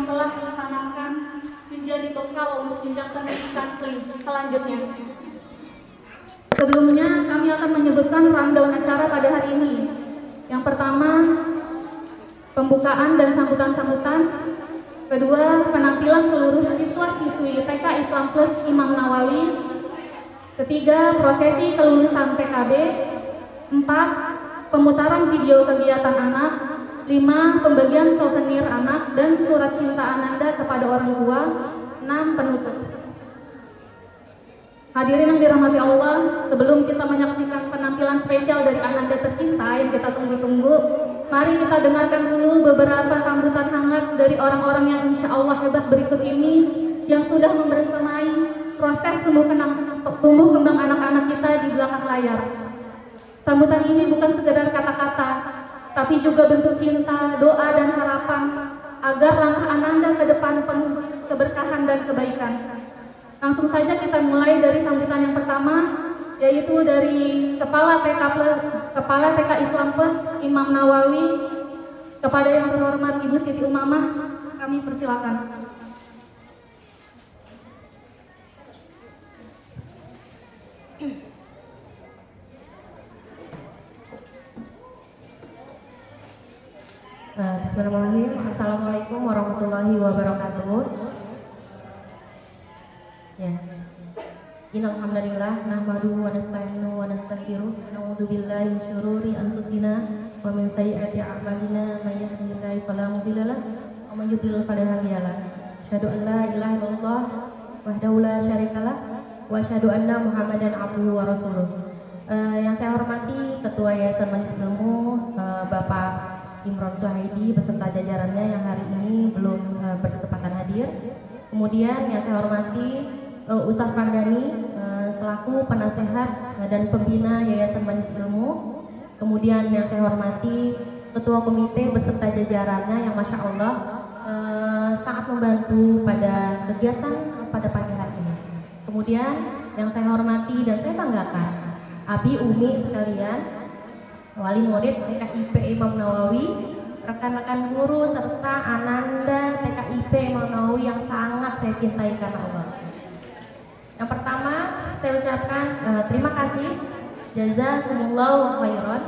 yang telah ditanamkan menjadi bekal untuk jenjang pendidikan selanjutnya. Sebelumnya kami akan menyebutkan rundown acara pada hari ini. Yang pertama, pembukaan dan sambutan-sambutan. Kedua, penampilan seluruh siswa-siswi TK Islam Plus Imam Nawawi. Ketiga, prosesi kelulusan TKB. 4, pemutaran video kegiatan anak. 5, pembagian souvenir anak dan surat cinta Ananda kepada orang tua. 6, penutup. Hadirin yang dirahmati Allah, sebelum kita menyaksikan penampilan spesial dari Ananda tercinta yang kita tunggu-tunggu, mari kita dengarkan dulu beberapa sambutan hangat dari orang-orang yang insya Allah hebat berikut ini, yang sudah membersamai proses tumbuh kembang anak-anak kita di belakang layar. Sambutan ini bukan sekedar kata-kata, tapi juga bentuk cinta, doa, dan harapan agar langkah Ananda ke depan penuh keberkahan dan kebaikan. Langsung saja kita mulai dari sambutan yang pertama, yaitu dari Kepala TK Islam Plus Imam Nawawi. Kepada yang terhormat Ibu Siti Umamah, kami persilakan. Bismillahirrahmanirrahim. Assalamualaikum warahmatullahi wabarakatuh. Ya. Innal hamdalillah nahmaduhu wa nasta'inuhu wa nastaghfiruh wa na'udzu billahi min syururi anfusina wa min sayyiati a'malina may yahdihillahu fala mudilla lahu wa may yudlil fala hadiya lahu. Asyhadu an la ilaha illallah wahdahu la syarikalah wa asyhadu anna Muhammadan abduhu wa rasuluh. Yang saya hormati Ketua Yayasan Majelis Ilmu Bapak Imron Suhaidi beserta jajarannya yang hari ini belum berkesempatan hadir. Kemudian yang saya hormati Ustaz Fardani selaku penasehat dan pembina Yayasan Majelis Ilmu. Kemudian yang saya hormati Ketua Komite beserta jajarannya yang Masya Allah sangat membantu pada kegiatan pada pagi hari ini. Kemudian yang saya hormati dan saya banggakan Abi, Umi sekalian, wali murid TKIP Imam Nawawi, rekan-rekan guru serta Ananda TKIP Imam Nawawi yang sangat saya cintai karena Allah. Yang pertama, saya ucapkan terima kasih jazakumullahu khairan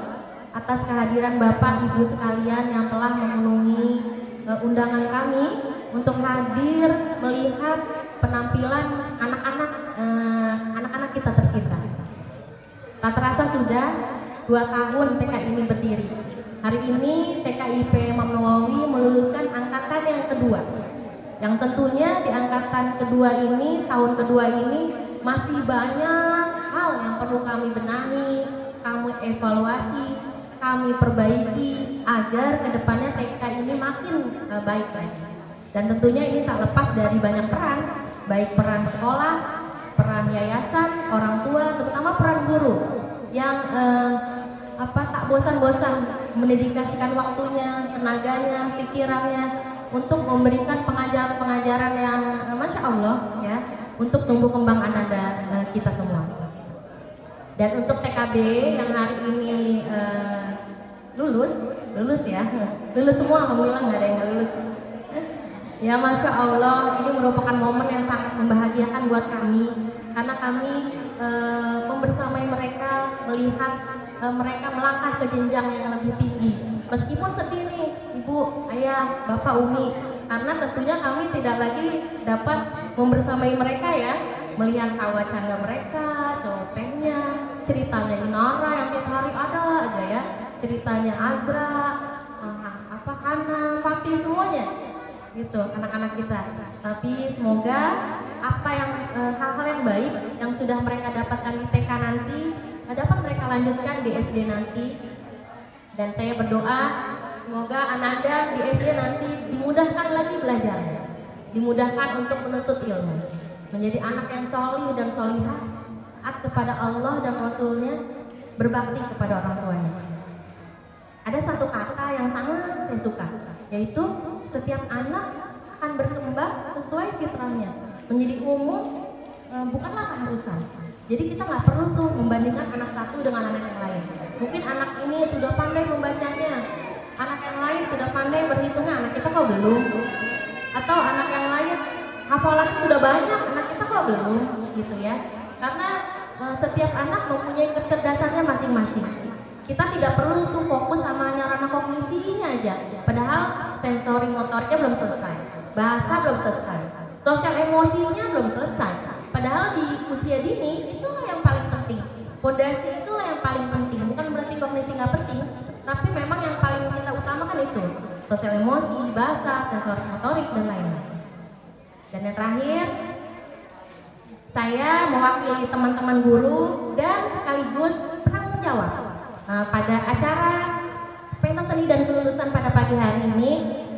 atas kehadiran Bapak Ibu sekalian yang telah memenuhi undangan kami untuk hadir melihat penampilan anak-anak kita tercinta. Tak terasa sudah 2 tahun TK ini berdiri. Hari ini TKIP Imam Nawawi meluluskan angkatan yang kedua. Yang tentunya di angkatan kedua ini, tahun kedua ini masih banyak hal yang perlu kami benahi, kami evaluasi, kami perbaiki agar kedepannya TK ini makin baik lagi. Dan tentunya ini tak lepas dari banyak peran, baik peran sekolah, peran yayasan, orang tua, terutama peran guru yang tak bosan-bosan mendedikasikan waktunya, tenaganya, pikirannya untuk memberikan pengajaran-pengajaran yang Masya Allah ya, untuk tumbuh kembang Ananda kita semua. Dan untuk TKB yang hari ini lulus ya, lulus semua, alhamdulillah nggak ada yang nggak lulus. Ya Masya Allah, ini merupakan momen yang sangat membahagiakan buat kami karena kami membersamai mereka, melihat mereka melangkah ke jenjang yang lebih tinggi. Meskipun sedih nih Ibu, Ayah, Bapak, Umi, karena tentunya kami tidak lagi dapat membersamai mereka ya, melihat tawa canda mereka, celotehnya, ceritanya Inara yang tiap hari ada aja ya, ceritanya Azra, Hana, Fatih, semuanya gitu anak-anak kita. Tapi semoga apa yang hal-hal yang baik yang sudah mereka dapatkan di TK nanti dapat mereka lanjutkan di SD nanti. Dan saya berdoa semoga Ananda di SD nanti dimudahkan lagi belajarnya, dimudahkan untuk menuntut ilmu, menjadi anak yang solih dan solihah, taat kepada Allah dan Rasulnya, berbakti kepada orang tuanya. Ada satu kata yang sangat saya suka, yaitu setiap anak akan berkembang sesuai fitrahnya. Menjadi umum bukanlah keharusan. Jadi kita nggak perlu tuh membandingkan anak satu dengan anak yang lain. Mungkin anak ini sudah pandai membacanya, anak yang lain sudah pandai berhitungnya, anak kita kok belum. atau anak yang lain hafalan sudah banyak, anak kita kok belum gitu ya. Karena setiap anak mempunyai kecerdasannya masing-masing. Kita tidak perlu tuh fokus sama ranah kognisinya aja, padahal sensori motoriknya belum selesai, bahasa belum selesai, sosial emosinya belum selesai. Padahal di usia dini itulah yang paling penting, fondasi itulah yang paling penting. Bukan berarti kognisi nggak penting, tapi memang yang paling kita utamakan itu sosial emosi, bahasa, sensori motorik dan lain-lain. Dan yang terakhir, saya mewakili teman-teman guru dan sekaligus penanggung jawab pada acara pentas seni dan kelulusan pada pagi hari ini,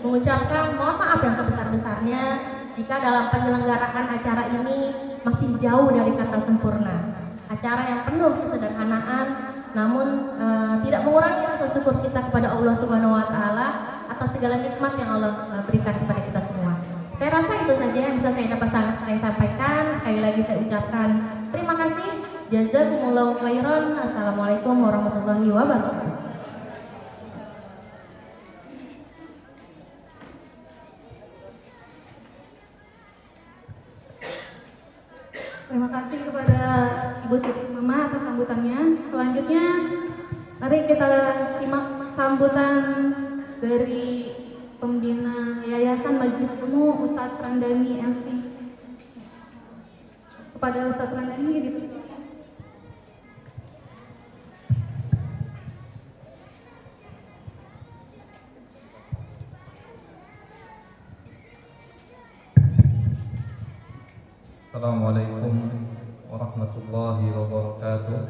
mengucapkan mohon maaf yang sebesar-besarnya jika dalam penyelenggaraan acara ini masih jauh dari kata sempurna. Acara yang penuh kesederhanaan, namun tidak mengurangi rasa syukur kita kepada Allah Subhanahu wa Ta'ala atas segala nikmat yang Allah berikan kepada kita semua. Saya rasa itu saja yang bisa saya sampaikan. Sekali lagi saya ucapkan terima kasih. Jazakumullahu khairan. Assalamualaikum warahmatullahi wabarakatuh. Terima kasih kepada Ibu Siti Mama atas sambutannya. Selanjutnya, mari kita simak sambutan dari Pembina Yayasan Majelis Ilmu Ustadz Randani MC. Kepada Ustadz Randani dipersilakan. Assalamualaikum warahmatullahi wabarakatuh.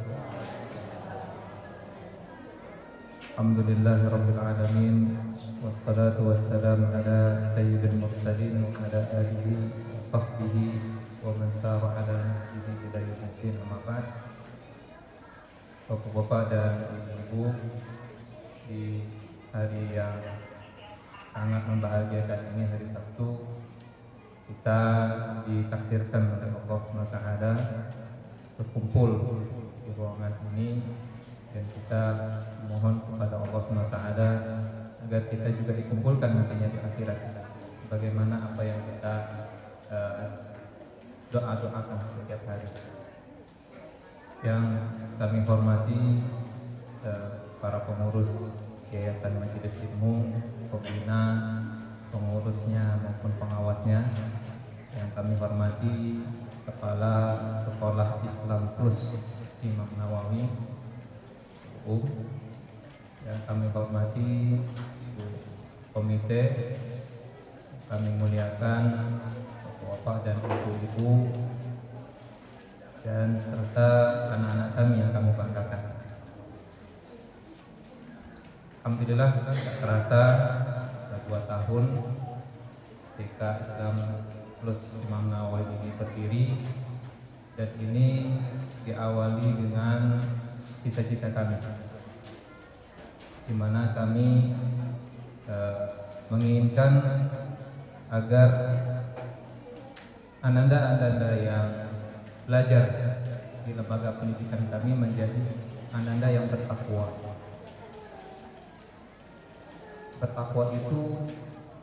Alhamdulillahi rabbil alamin, wassalatu wassalamu ala sayyidil mursalin wa ala alihi wa sahbihi wa man sara ala nahjihi ila yaumil din. Amma ba'd. Bapak-bapak dan ibu-ibu, di hari yang sangat membahagiakan ini, hari Sabtu, kita ditakdirkan oleh Allah SWT berkumpul di ruangan ini, dan kita mohon kepada Allah SWT agar kita juga dikumpulkan nantinya di akhirat, bagaimana apa yang kita doa-doakan setiap hari. Yang kami hormati para pengurus Yayasan Majelis Ilmu, pembina, pengurusnya maupun pengawasnya. Yang kami hormati Kepala Sekolah Islam Plus Imam Nawawi, yang kami hormati komite, kami muliakan bapak dan ibu-ibu, dan serta anak-anak kami yang kami banggakan. Alhamdulillah, tidak terasa 2 tahun TK Islam Plus Imam Nawawi ini berdiri, dan ini diawali dengan cita-cita kami, di mana kami menginginkan agar ananda-ananda yang belajar di lembaga pendidikan kami menjadi ananda yang bertakwa. Bertakwa itu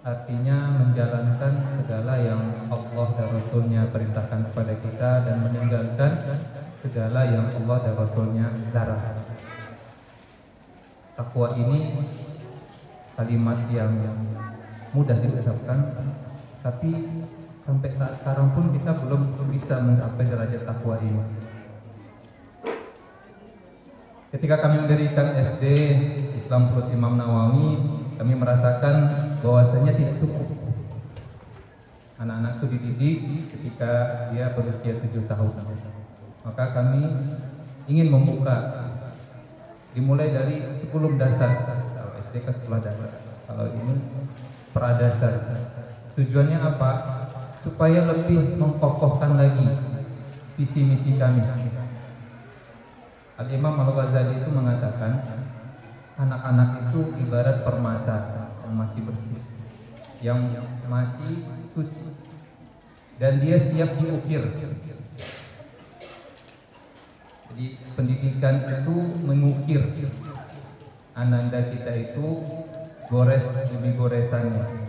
artinya menjalankan segala yang Allah dan Rasulnya perintahkan kepada kita, dan meninggalkan segala yang Allah dan Rasulnya larang. Takwa ini kalimat yang mudah diucapkan, tapi sampai saat sekarang pun kita belum bisa mencapai derajat takwa ini. Ketika kami mendirikan SD Islam Plus Imam Nawawi, kami merasakan bahwasanya tidak cukup anak-anak itu dididik ketika dia berusia 7 tahun. Maka kami ingin membuka, dimulai dari sebelum dasar, kalau SD ke sekolah dasar, kalau ini pradasar. Tujuannya apa? Supaya lebih mengkokohkan lagi visi misi kami. Al-Imam Al-Ghazali itu mengatakan, anak-anak itu ibarat permata yang masih bersih, yang masih suci, dan dia siap diukir. Jadi pendidikan itu mengukir ananda kita itu gores demi goresannya.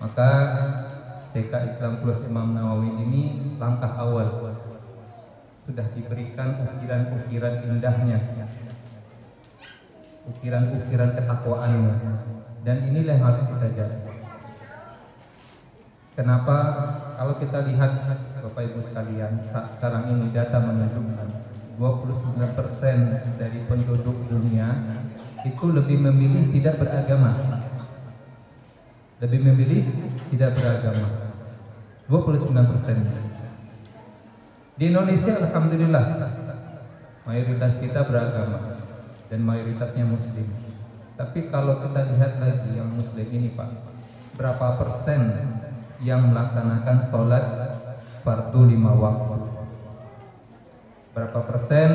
Maka TK Islam Plus Imam Nawawi ini langkah awal sudah diberikan ukiran-ukiran indahnya, ukiran-ukiran ketakwaannya, dan inilah yang harus kita jaga. Kenapa? Kalau kita lihat Bapak Ibu sekalian, sekarang ini data menunjukkan 29% dari penduduk dunia itu lebih memilih tidak beragama. Lebih memilih tidak beragama. 29%. Di Indonesia alhamdulillah mayoritas kita beragama dan mayoritasnya muslim. Tapi kalau kita lihat lagi yang muslim ini Pak, berapa persen yang melaksanakan sholat fardu 5 waktu? Berapa persen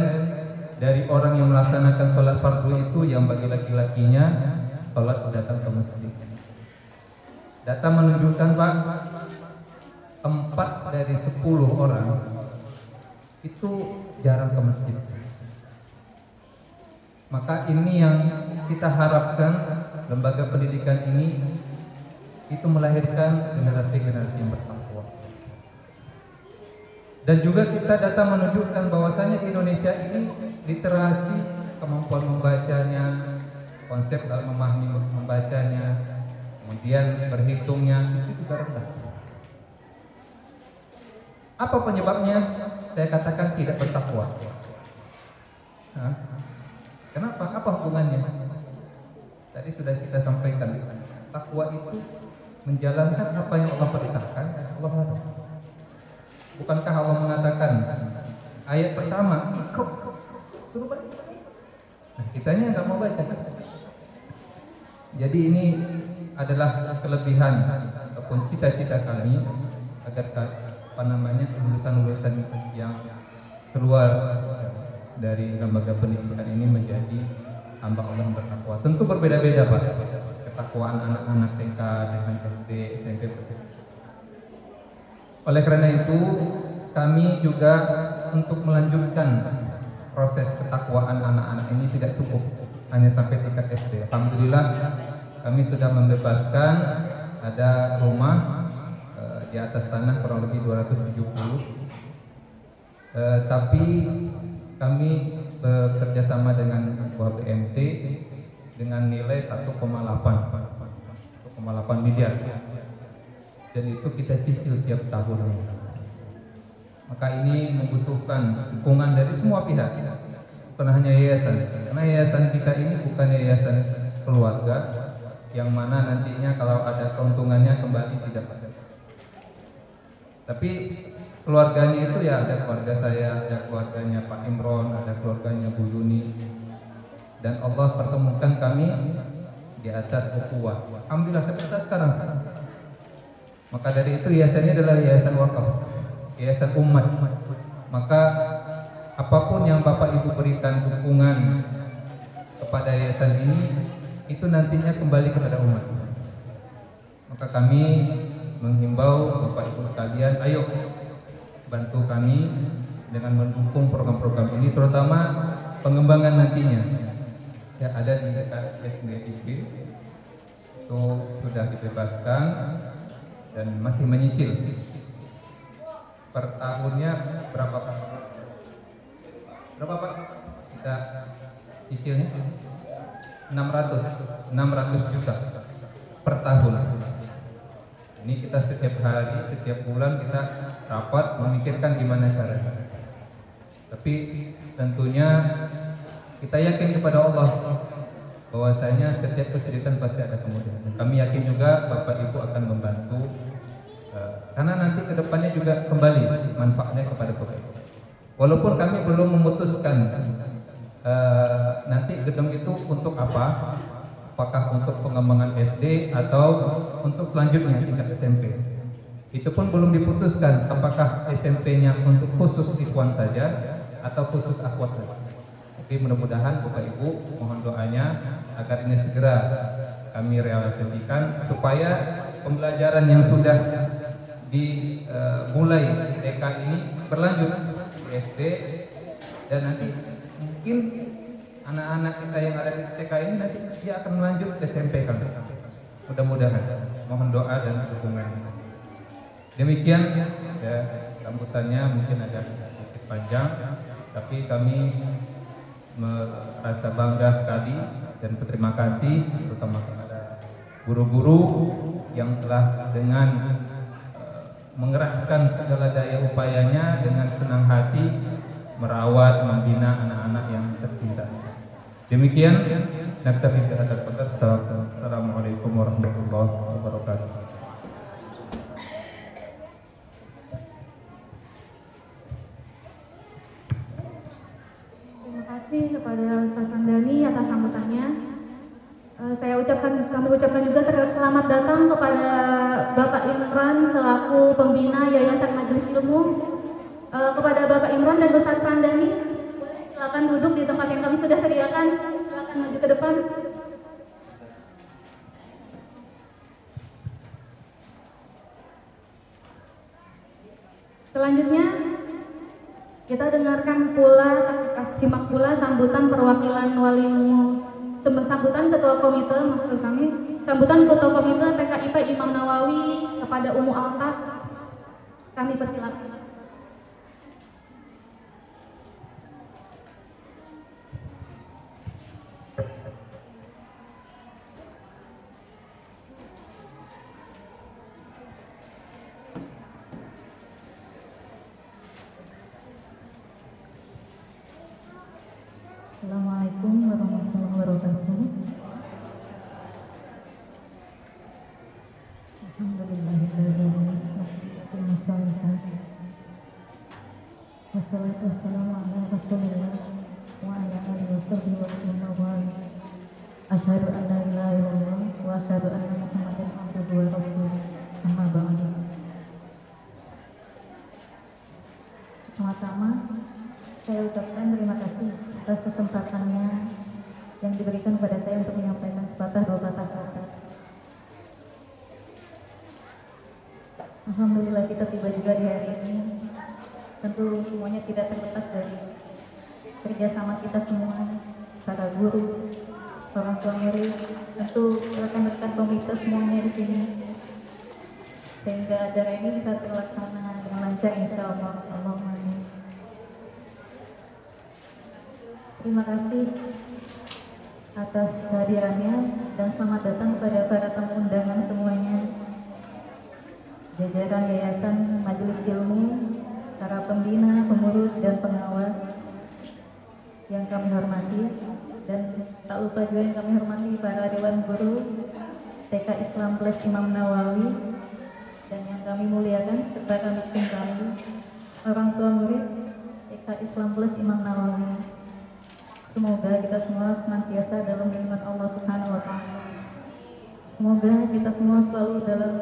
dari orang yang melaksanakan sholat fardu itu yang bagi laki-lakinya sholat datang ke masjid? Data menunjukkan Pak, 4 dari 10 orang itu jarang ke masjid. Maka ini yang kita harapkan, lembaga pendidikan ini itu melahirkan generasi-generasi yang bertakwa. Dan juga kita data menunjukkan bahwasanya di Indonesia ini literasi, kemampuan membacanya, konsep dalam memahami membacanya, kemudian berhitungnya itu juga rendah. Apa penyebabnya? Saya katakan tidak bertakwa. Nah, kenapa? Apa hubungannya? Tadi sudah kita sampaikan, takwa itu menjalankan apa yang Allah perintahkan, Allah larang. Bukankah Allah mengatakan ayat pertama, suruh baca. Nah, kitanya nggak mau baca. Jadi ini adalah kelebihan ataupun cita-cita kami agar lulusan-lulusan yang keluar dari lembaga pendidikan ini menjadi hamba Allah yang bertakwa. Tentu berbeda-beda Pak, ketakwaan anak-anak TK dengan SD, SMP. Oleh karena itu kami juga untuk melanjutkan proses ketakwaan anak-anak ini tidak cukup hanya sampai tingkat SD. Alhamdulillah kami sudah membebaskan ada rumah di atas tanah kurang lebih 270, tapi kami bekerja sama dengan sebuah BMT dengan nilai 1,8 miliar, dan itu kita cicil tiap tahun. Maka ini membutuhkan dukungan dari semua pihak, bukan hanya yayasan, karena yayasan kita ini bukan yayasan keluarga yang mana nantinya kalau ada keuntungannya kembali tidak ada. Tapi keluarganya itu ya ada keluarga saya, ada keluarganya Pak Imron, ada keluarganya Bu Yuni, dan Allah pertemukan kami di atas ukhuwah. Alhamdulillah seperti sekarang. Maka dari itu yayasannya adalah yayasan wakaf, yayasan umat. Maka apapun yang Bapak Ibu berikan dukungan kepada yayasan ini, itu nantinya kembali kepada umat. Maka kami menghimbau Bapak Ibu sekalian, ayo bantu kami dengan mendukung program-program ini, terutama pengembangan nantinya. Ya, ada di dekat SDIP itu sudah dibebaskan dan masih menyicil. Per tahunnya berapa Pak? Berapa Pak? Kita cicilnya 600 juta per tahun. Ini kita setiap hari, setiap bulan kita rapat memikirkan gimana caranya. Tapi tentunya kita yakin kepada Allah bahwasanya setiap kesulitan pasti ada kemudahan. Kami yakin juga Bapak Ibu akan membantu, karena nanti kedepannya juga kembali manfaatnya kepada Bapak Ibu. Walaupun kami belum memutuskan nanti gedung itu untuk apa, apakah untuk pengembangan SD atau untuk selanjutnya tingkat SMP. Itu pun belum diputuskan apakah SMP-nya untuk khusus ikhwan saja atau khusus akhwat saja. Tapi mudah-mudahan Bapak Ibu mohon doanya agar ini segera kami realisasikan supaya pembelajaran yang sudah dimulai TK ini berlanjut di SD, dan nanti mungkin anak-anak kita yang ada di TK ini nanti dia akan melanjut ke SMP kan. Mudah-mudahan. mohon doa dan dukungan. Demikian ya sambutannya, mungkin agak sedikit panjang, tapi kami merasa bangga sekali dan berterima kasih terutama kepada guru-guru yang telah dengan mengerahkan segala daya upayanya dengan senang hati merawat, membina anak-anak yang tercinta. Demikian, naktafi bi hadzal qadar. Assalamualaikum warahmatullahi wabarakatuh. Terima kasih kepada Ustaz Ramdhani atas sambutannya. Kami ucapkan juga selamat datang kepada Bapak Imran selaku pembina Yayasan Majelis Ilmu. Kepada Bapak Imran dan Ustaz Ramdhani, silakan duduk di tempat yang kami sudah sediakan. Silakan maju ke depan. Selanjutnya kita dengarkan pula, simak pula sambutan perwakilan wali sambutan ketua komite, maksud kami, sambutan ketua komite TKIP Imam Nawawi kepada Ummu Altas. Kami persilakan. Assalamualaikum warahmatullahi wabarakatuh. Wassalatu wassalamu ala Rasulillah wa ala alihi washabbihi wa sallam. Asyhadu an la ilaha illallah wa asyhadu anna Muhammadan abduhu wa rasuluh. Amma ba'du. Pertama-tama saya ucapkan terima kasih atas kesempatannya yang diberikan kepada saya untuk menyampaikan sepatah dua patah kata. Alhamdulillah kita tiba juga di hari ini. Tentu semuanya tidak terlepas dari kerjasama kita semua, para guru, orang tua murid, tentu rekan-rekan komite semuanya di sini, sehingga acara ini bisa terlaksana dengan lancar insya Allah. Allahumma amin. Terima kasih atas kehadirannya dan selamat datang kepada para tamu undangan semuanya, jajaran Yayasan Majelis Ilmu, para pembina, pengurus, dan pengawas yang kami hormati, dan tak lupa juga yang kami hormati para Dewan Guru TK Islam Plus Imam Nawawi, dan yang kami muliakan serta kami cintai orang tua murid TK Islam Plus Imam Nawawi. Semoga kita semua senantiasa dalam lindungan Allah Subhanahu wa Ta'ala. Semoga kita semua selalu dalam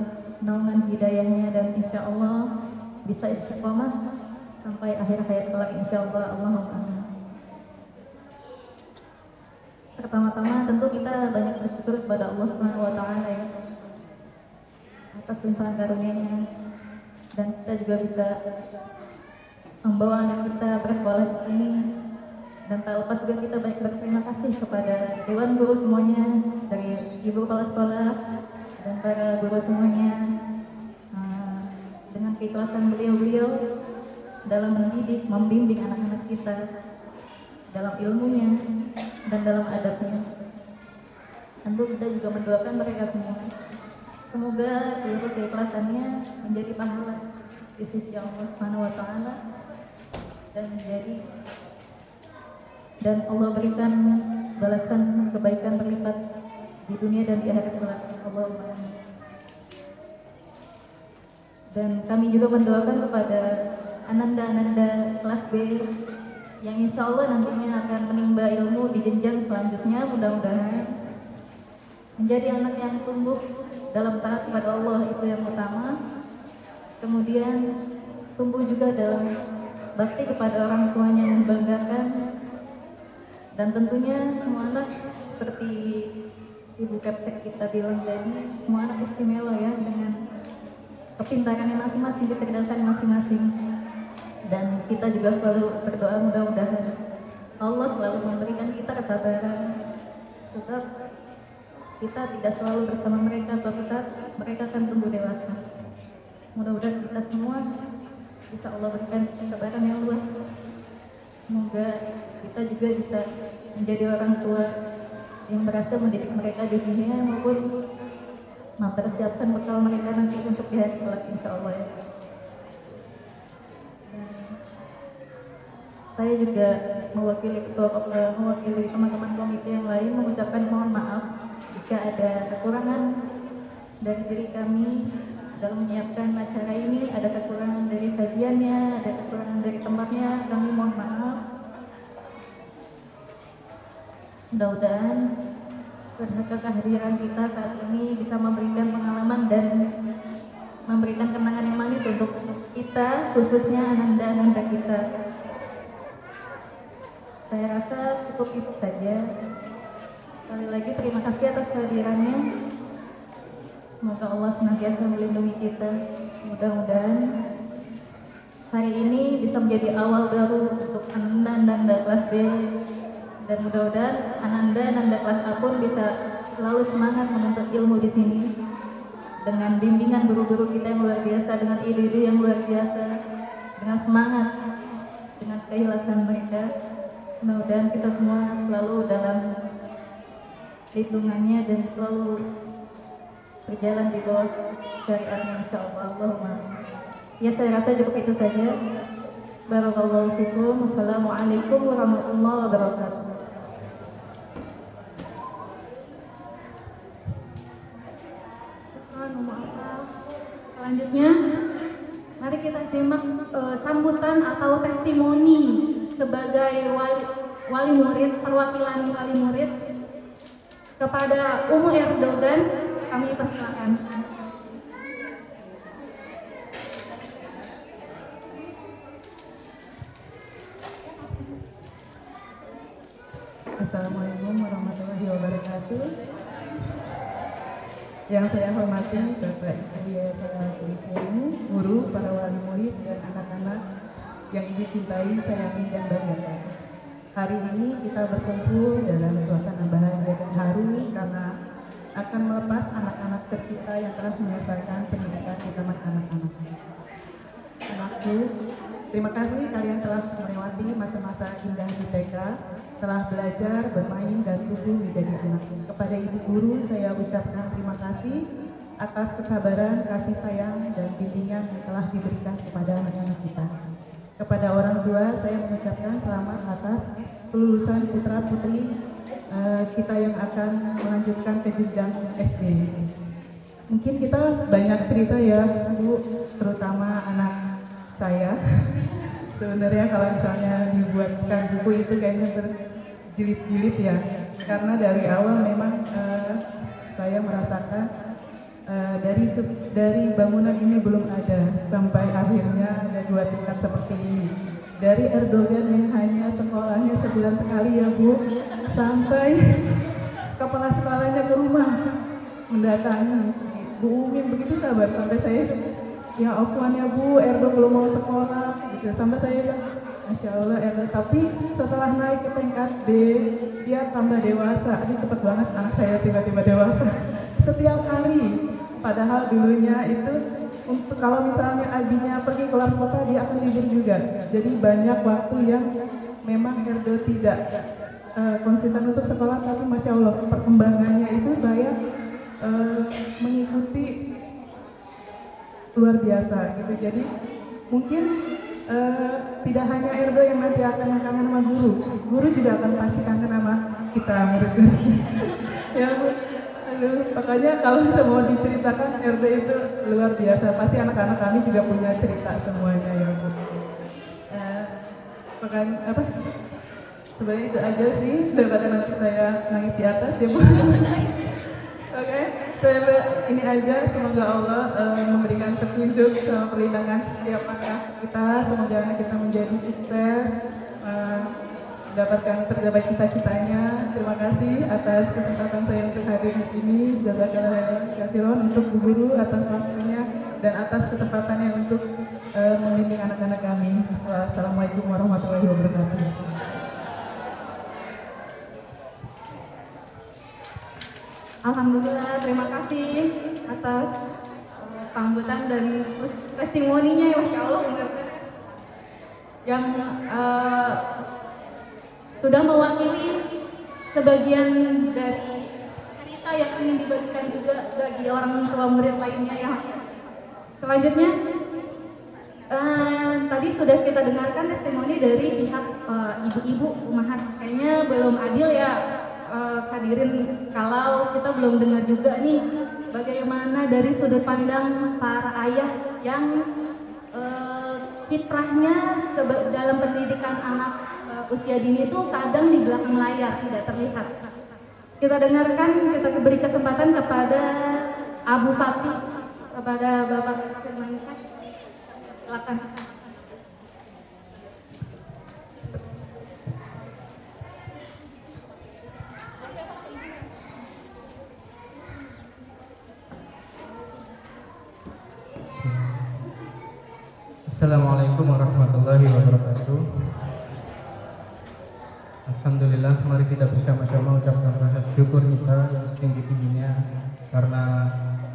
naungan hidayahnya dan insya Allah bisa istiqomah sampai akhir hayat kelak insya Allah. Allahumma amin. Pertama-tama tentu kita banyak bersyukur kepada Allah Subhanahu wa Ta'ala ya, atas limpahan karunia-Nya, dan kita juga bisa membawa anak kita bersekolah di sini. Dan tak lepas juga kita banyak berterima kasih kepada Dewan Guru semuanya, dari Ibu Kepala Sekolah dan para guru semuanya, dengan keikhlasan beliau-beliau dalam mendidik, membimbing anak-anak kita dalam ilmunya dan dalam adabnya. Tentu kita juga mendoakan mereka semua. Semoga seluruh keikhlasannya menjadi pahala di sisi Allah Subhanahu wa Ta'ala, dan Allah berikan balasan kebaikan berlipat di dunia dan di akhirat kelak. Allahumma amin. Dan kami juga mendoakan kepada ananda-ananda kelas B yang insya Allah nantinya akan menimba ilmu di jenjang selanjutnya, mudah-mudahan menjadi anak yang tumbuh dalam taat kepada Allah, itu yang utama. Kemudian tumbuh juga dalam bakti kepada orang tuanya yang membanggakan. Dan tentunya semua anak seperti Ibu Kapsek kita bilang tadi, semua anak istimewa ya, dengan kepintarannya masing-masing, kecerdasan masing-masing. Dan kita juga selalu berdoa mudah-mudahan Allah selalu memberikan kita kesabaran, sebab kita tidak selalu bersama mereka, suatu saat mereka akan tumbuh dewasa. Mudah-mudahan kita semua bisa Allah berikan kesabaran yang luas. Semoga kita juga bisa menjadi orang tua yang berhasil mendidik mereka di dunia maupun mempersiapkan bekal mereka nanti untuk di hari kelak, insya Allah ya. Saya juga mewakili teman-teman komite yang lain mengucapkan mohon maaf jika ada kekurangan dari diri kami dalam menyiapkan acara ini, ada kekurangan dari sajiannya, ada kekurangan dari tempatnya, kami mohon maaf. Mudah-mudahan kehadiran kita saat ini bisa memberikan pengalaman dan memberikan kenangan yang manis untuk kita, khususnya ananda-ananda kita. Saya rasa cukup itu saja. Sekali lagi terima kasih atas kehadirannya. Semoga Allah senantiasa melindungi kita. Mudah-mudahan hari ini bisa menjadi awal baru untuk ananda-ananda kelas B, dan mudah-mudahan ananda-ananda kelas A pun bisa selalu semangat menuntut ilmu di sini dengan bimbingan guru-guru kita yang luar biasa, dengan ide-ide yang luar biasa, dengan semangat, dengan keikhlasan mereka. Mudah-mudahan kita semua selalu dalam lindungannya dan selalu berjalan di bawah syariatnya, insyaallah. Allahumma. Ya, saya rasa cukup itu saja. Barakallahu fikum. Wassalamualaikum warahmatullahi wabarakatuh. Selanjutnya, mari kita simak sambutan atau testimoni sebagai wali murid, perwakilan wali murid kepada Umu Erdogan. Kami persilakan. Assalamualaikum warahmatullahi wabarakatuh. Yang saya hormati Bapak Ibu Yayasan Al-Quran, guru, para wali murid dan anak-anak yang Ibu cintai, sayangi dan banggakan. Hari ini kita berkumpul dalam suasana bahagia dan haru karena akan melepas anak-anak tercinta yang telah menyelesaikan pendidikan di taman anak-anak. Anakku, terima kasih kalian telah melewati masa-masa indah di TK, telah belajar, bermain, dan tumbuh menjadi anak. Kepada ibu guru, saya ucapkan terima kasih atas kesabaran, kasih sayang, dan bimbingan yang telah diberikan kepada anak-anak kita. Kepada orang tua, saya mengucapkan selamat atas kelulusan putra-putri kita yang akan melanjutkan ke jenjang SD. Mungkin kita banyak cerita ya, Bu, terutama anak saya. Sebenarnya kalau misalnya dibuatkan buku itu kayaknya berjilid-jilid ya, karena dari awal memang saya merasakan dari bangunan ini belum ada sampai akhirnya ada 2 tingkat seperti ini. Dari Erdogan yang hanya sekolahnya sebulan sekali ya Bu, sampai kepala sekolahnya ke rumah mendatangi. Bu Umin begitu sabar sampai saya, ya Afwan ya Bu, Erdo belum mau sekolah gitu. Sampai saya bilang, Masya Allah Erdo. Tapi setelah naik ke tingkat B, dia tambah dewasa. Ini cepet banget anak saya tiba-tiba dewasa. Setiap hari, padahal dulunya itu untuk kalau misalnya abinya pergi keluar kota, dia akan libur juga. Jadi banyak waktu yang memang Erdo tidak konsisten untuk sekolah, tapi Masya Allah perkembangannya itu saya mengikuti luar biasa gitu. Jadi mungkin tidak hanya Erdo yang nanti akan kangen sama guru juga akan pasti kangen sama kita murid-murid. Ya, aduh, makanya kalau bisa mau diceritakan Erdo itu luar biasa. Pasti anak-anak kami juga punya cerita semuanya ya Bu. Makanya apa? Sebenarnya itu aja sih, daripada nanti saya nangis di atas ya Bu. Oke, saya ini aja, semoga Allah memberikan petunjuk sama perlindungan setiap anak kita. Semoga anak kita menjadi sukses, mendapatkan tercapai cita-citanya. Terima kasih atas kesempatan saya untuk hadir di sini. Jazakallahu khairan untuk Bu Guru atas waktunya dan atas kesempatannya untuk membimbing anak-anak kami. Assalamualaikum warahmatullahi wabarakatuh. Alhamdulillah, terima kasih atas sambutan dan testimoninya ya, Masya Allah, benar-benar yang sudah mewakili sebagian dari cerita yang ingin dibagikan juga bagi orang tua murid lainnya ya. Selanjutnya, tadi sudah kita dengarkan testimoni dari pihak ibu-ibu ummahat. Kayaknya belum adil ya, hadirin, kalau kita belum dengar juga nih bagaimana dari sudut pandang para ayah yang kiprahnya dalam pendidikan anak usia dini itu kadang di belakang layar tidak terlihat. Kita dengarkan, kita beri kesempatan kepada Abu Fatih, kepada Bapak Firman. Silakan. Assalamualaikum warahmatullahi wabarakatuh. Alhamdulillah, mari kita bersama-sama ucapkan rasa syukur kita yang setinggi-tingginya karena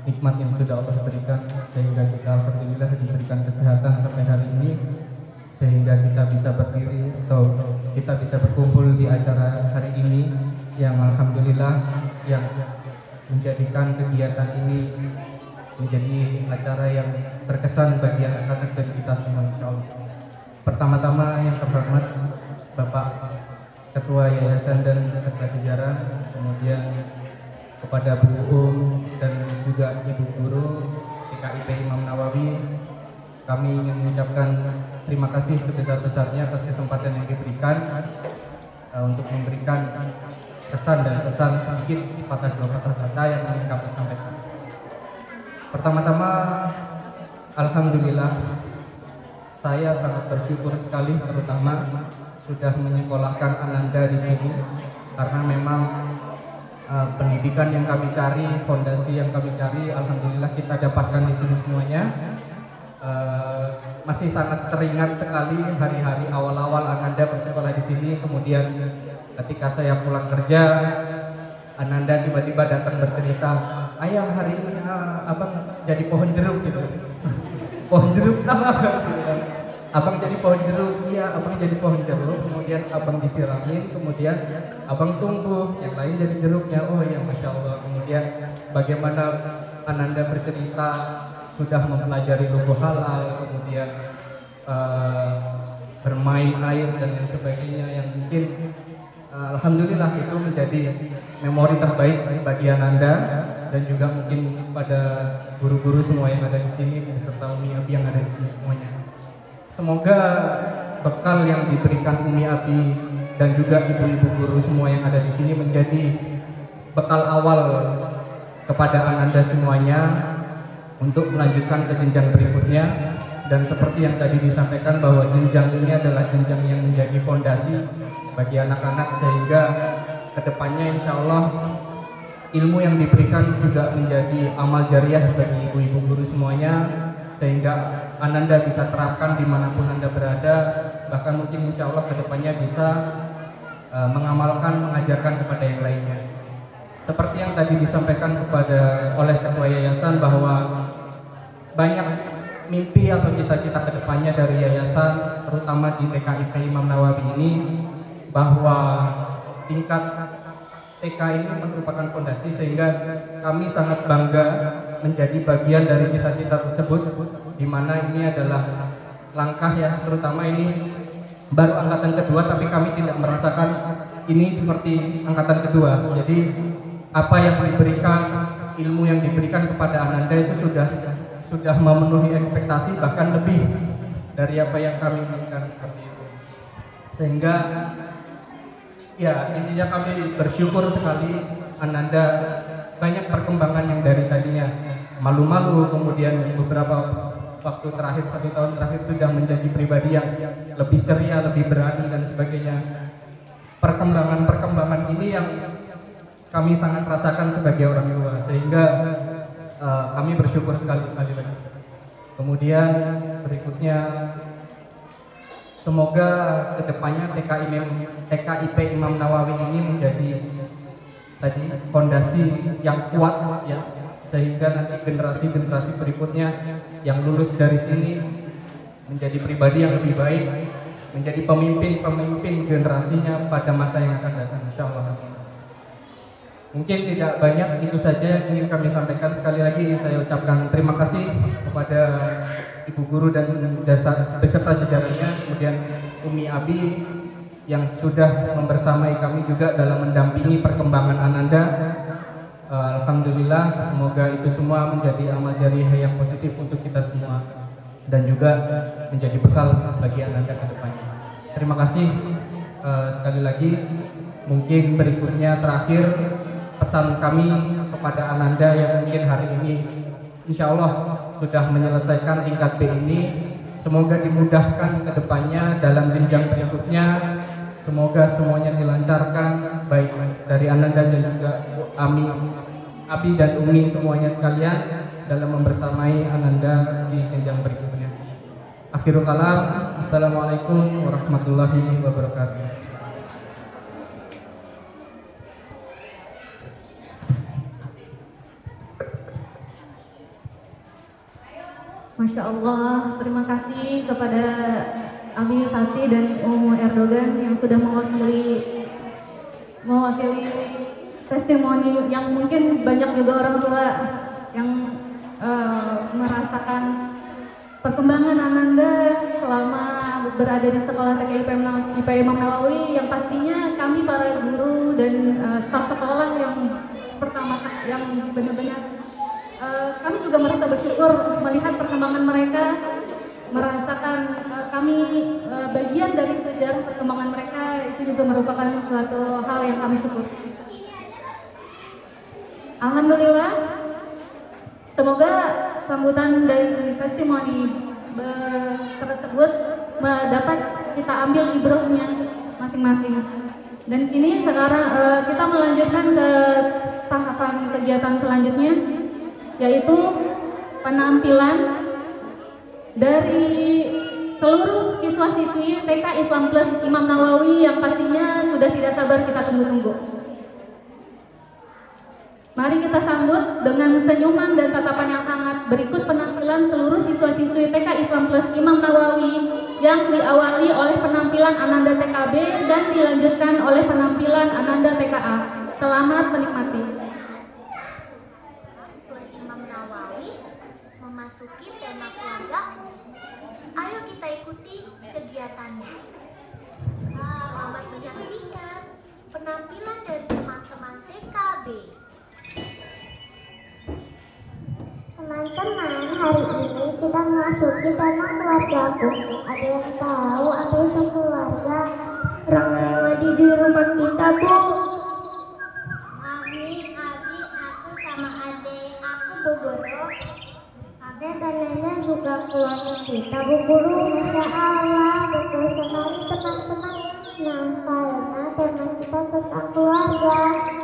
nikmat yang sudah Allah berikan, sehingga kita alhamdulillah diberikan kesehatan sampai hari ini, sehingga kita bisa berdiri atau kita bisa berkumpul di acara hari ini yang alhamdulillah yang menjadikan kegiatan ini menjadi acara yang berkesan bagi anak-anak dan kita semua, insyaallah. Pertama-tama yang terhormat Bapak Ketua Yayasan dan Beserta Jajaran, kemudian kepada Bu Um dan juga Ibu Guru TKIP Imam Nawawi, kami ingin mengucapkan terima kasih sebesar-besarnya atas kesempatan yang diberikan untuk memberikan kesan dan pesan sedikit dua patah kata yang ingin kami sampaikan. Pertama-tama, alhamdulillah, saya sangat bersyukur sekali terutama sudah menyekolahkan Ananda di sini, karena memang pendidikan yang kami cari, fondasi yang kami cari, alhamdulillah kita dapatkan di sini semuanya. Masih sangat teringat sekali hari-hari awal-awal Ananda bersekolah di sini. Kemudian ketika saya pulang kerja, Ananda tiba-tiba datang bercerita, "Ayah, hari ini abang jadi pohon jeruk," gitu. "Pohon jeruk apa?" "Abang jadi pohon jeruk." "Iya, abang jadi pohon jeruk." Kemudian abang disiramin, kemudian abang tumbuh, yang lain jadi jeruknya. Oh ya, Masya Allah. Kemudian bagaimana Ananda bercerita sudah mempelajari lugu halal, kemudian bermain air dan lain sebagainya, yang mungkin alhamdulillah itu menjadi memori terbaik bagi Ananda dan juga mungkin pada guru-guru semua yang ada di sini beserta Umi Abi yang ada di sini semuanya. Semoga bekal yang diberikan Umi Abi dan juga ibu-ibu guru semua yang ada di sini menjadi bekal awal kepada Ananda semuanya untuk melanjutkan ke jenjang berikutnya. Dan seperti yang tadi disampaikan bahwa jenjang ini adalah jenjang yang menjadi fondasi bagi anak-anak, sehingga kedepannya insya Allah ilmu yang diberikan juga menjadi amal jariah bagi ibu-ibu guru semuanya, sehingga Ananda bisa terapkan dimanapun Anda berada, bahkan mungkin insya Allah kedepannya bisa mengamalkan, mengajarkan kepada yang lainnya. Seperti yang tadi disampaikan oleh Ketua Yayasan bahwa banyak mimpi atau cita-cita kedepannya dari Yayasan, terutama di TKIP Imam Nawawi ini, bahwa tingkat TK ini merupakan fondasi, sehingga kami sangat bangga menjadi bagian dari cita-cita tersebut, di mana ini adalah langkah ya, terutama ini baru angkatan kedua, tapi kami tidak merasakan ini seperti angkatan kedua. Jadi apa yang diberikan, ilmu yang diberikan kepada Ananda itu sudah memenuhi ekspektasi, bahkan lebih dari apa yang kami inginkan, seperti itu. Sehingga ya intinya kami bersyukur sekali Ananda banyak perkembangan yang dari tadinya malu-malu, kemudian beberapa waktu terakhir, 1 tahun terakhir sudah menjadi pribadi yang lebih ceria, lebih berani dan sebagainya. Perkembangan ini yang kami sangat rasakan sebagai orang tua, sehingga kami bersyukur sekali lagi. Kemudian berikutnya, semoga kedepannya TKIP Imam Nawawi ini menjadi tadi fondasi yang kuat ya, sehingga nanti generasi-generasi berikutnya yang lulus dari sini menjadi pribadi yang lebih baik, menjadi pemimpin generasinya pada masa yang akan datang, insyaallah. Mungkin tidak banyak, itu saja yang ingin kami sampaikan. Sekali lagi saya ucapkan terima kasih kepada Ibu Guru dan beserta jajarannya, kemudian Umi Abi yang sudah membersamai kami juga dalam mendampingi perkembangan Ananda. Alhamdulillah, semoga itu semua menjadi amal jariah yang positif untuk kita semua dan juga menjadi bekal bagi Ananda ke depannya. Terima kasih sekali lagi. Mungkin berikutnya terakhir pesan kami kepada Ananda yang mungkin hari ini insya Allah sudah menyelesaikan tingkat B ini, semoga dimudahkan ke depannya dalam jenjang berikutnya. Semoga semuanya dilancarkan, baik dari Ananda dan juga Abi dan Umi semuanya sekalian dalam membersamai Ananda di jenjang berikutnya. Akhirul kalam, assalamualaikum warahmatullahi wabarakatuh. Masya Allah, terima kasih kepada Abi Fatih dan Umu Erdogan yang sudah mewakili testimoni yang mungkin banyak juga orang tua yang merasakan perkembangan Ananda selama berada di sekolah TK IP Imam Nawawi, yang pastinya kami para guru dan staf sekolah yang pertama yang benar-benar kami juga merasa bersyukur melihat perkembangan mereka, merasakan kami bagian dari sejarah perkembangan mereka, itu juga merupakan suatu hal yang kami syukur. Alhamdulillah, semoga sambutan dan testimoni tersebut dapat kita ambil ibrohnya masing-masing. Dan ini sekarang kita melanjutkan ke tahapan kegiatan selanjutnya, yaitu penampilan dari seluruh siswa-siswi TK Islam Plus Imam Nawawi yang pastinya sudah tidak sabar kita tunggu-tunggu. Mari kita sambut dengan senyuman dan tatapan yang hangat berikut penampilan seluruh siswa-siswi TK Islam Plus Imam Nawawi yang diawali oleh penampilan Ananda TKB dan dilanjutkan oleh penampilan Ananda TKA. Selamat menikmati. Memasuki tema keluargamu. Ayo kita ikuti kegiatannya. Selamat menyaksikan penampilan dari teman-teman TKB. Teman-teman, hari ini kita memasuki tema keluargaku. Ada yang tahu apa itu keluarga? Orang yang ada di rumah kita, Bu. Mami, Abi, aku sama adik aku, Bu Guru. Adek dan nenek juga keluarga kita, Bu Guru. Masya Allah, betul sekali teman-teman. Nah, karena tema kita tentang keluarga,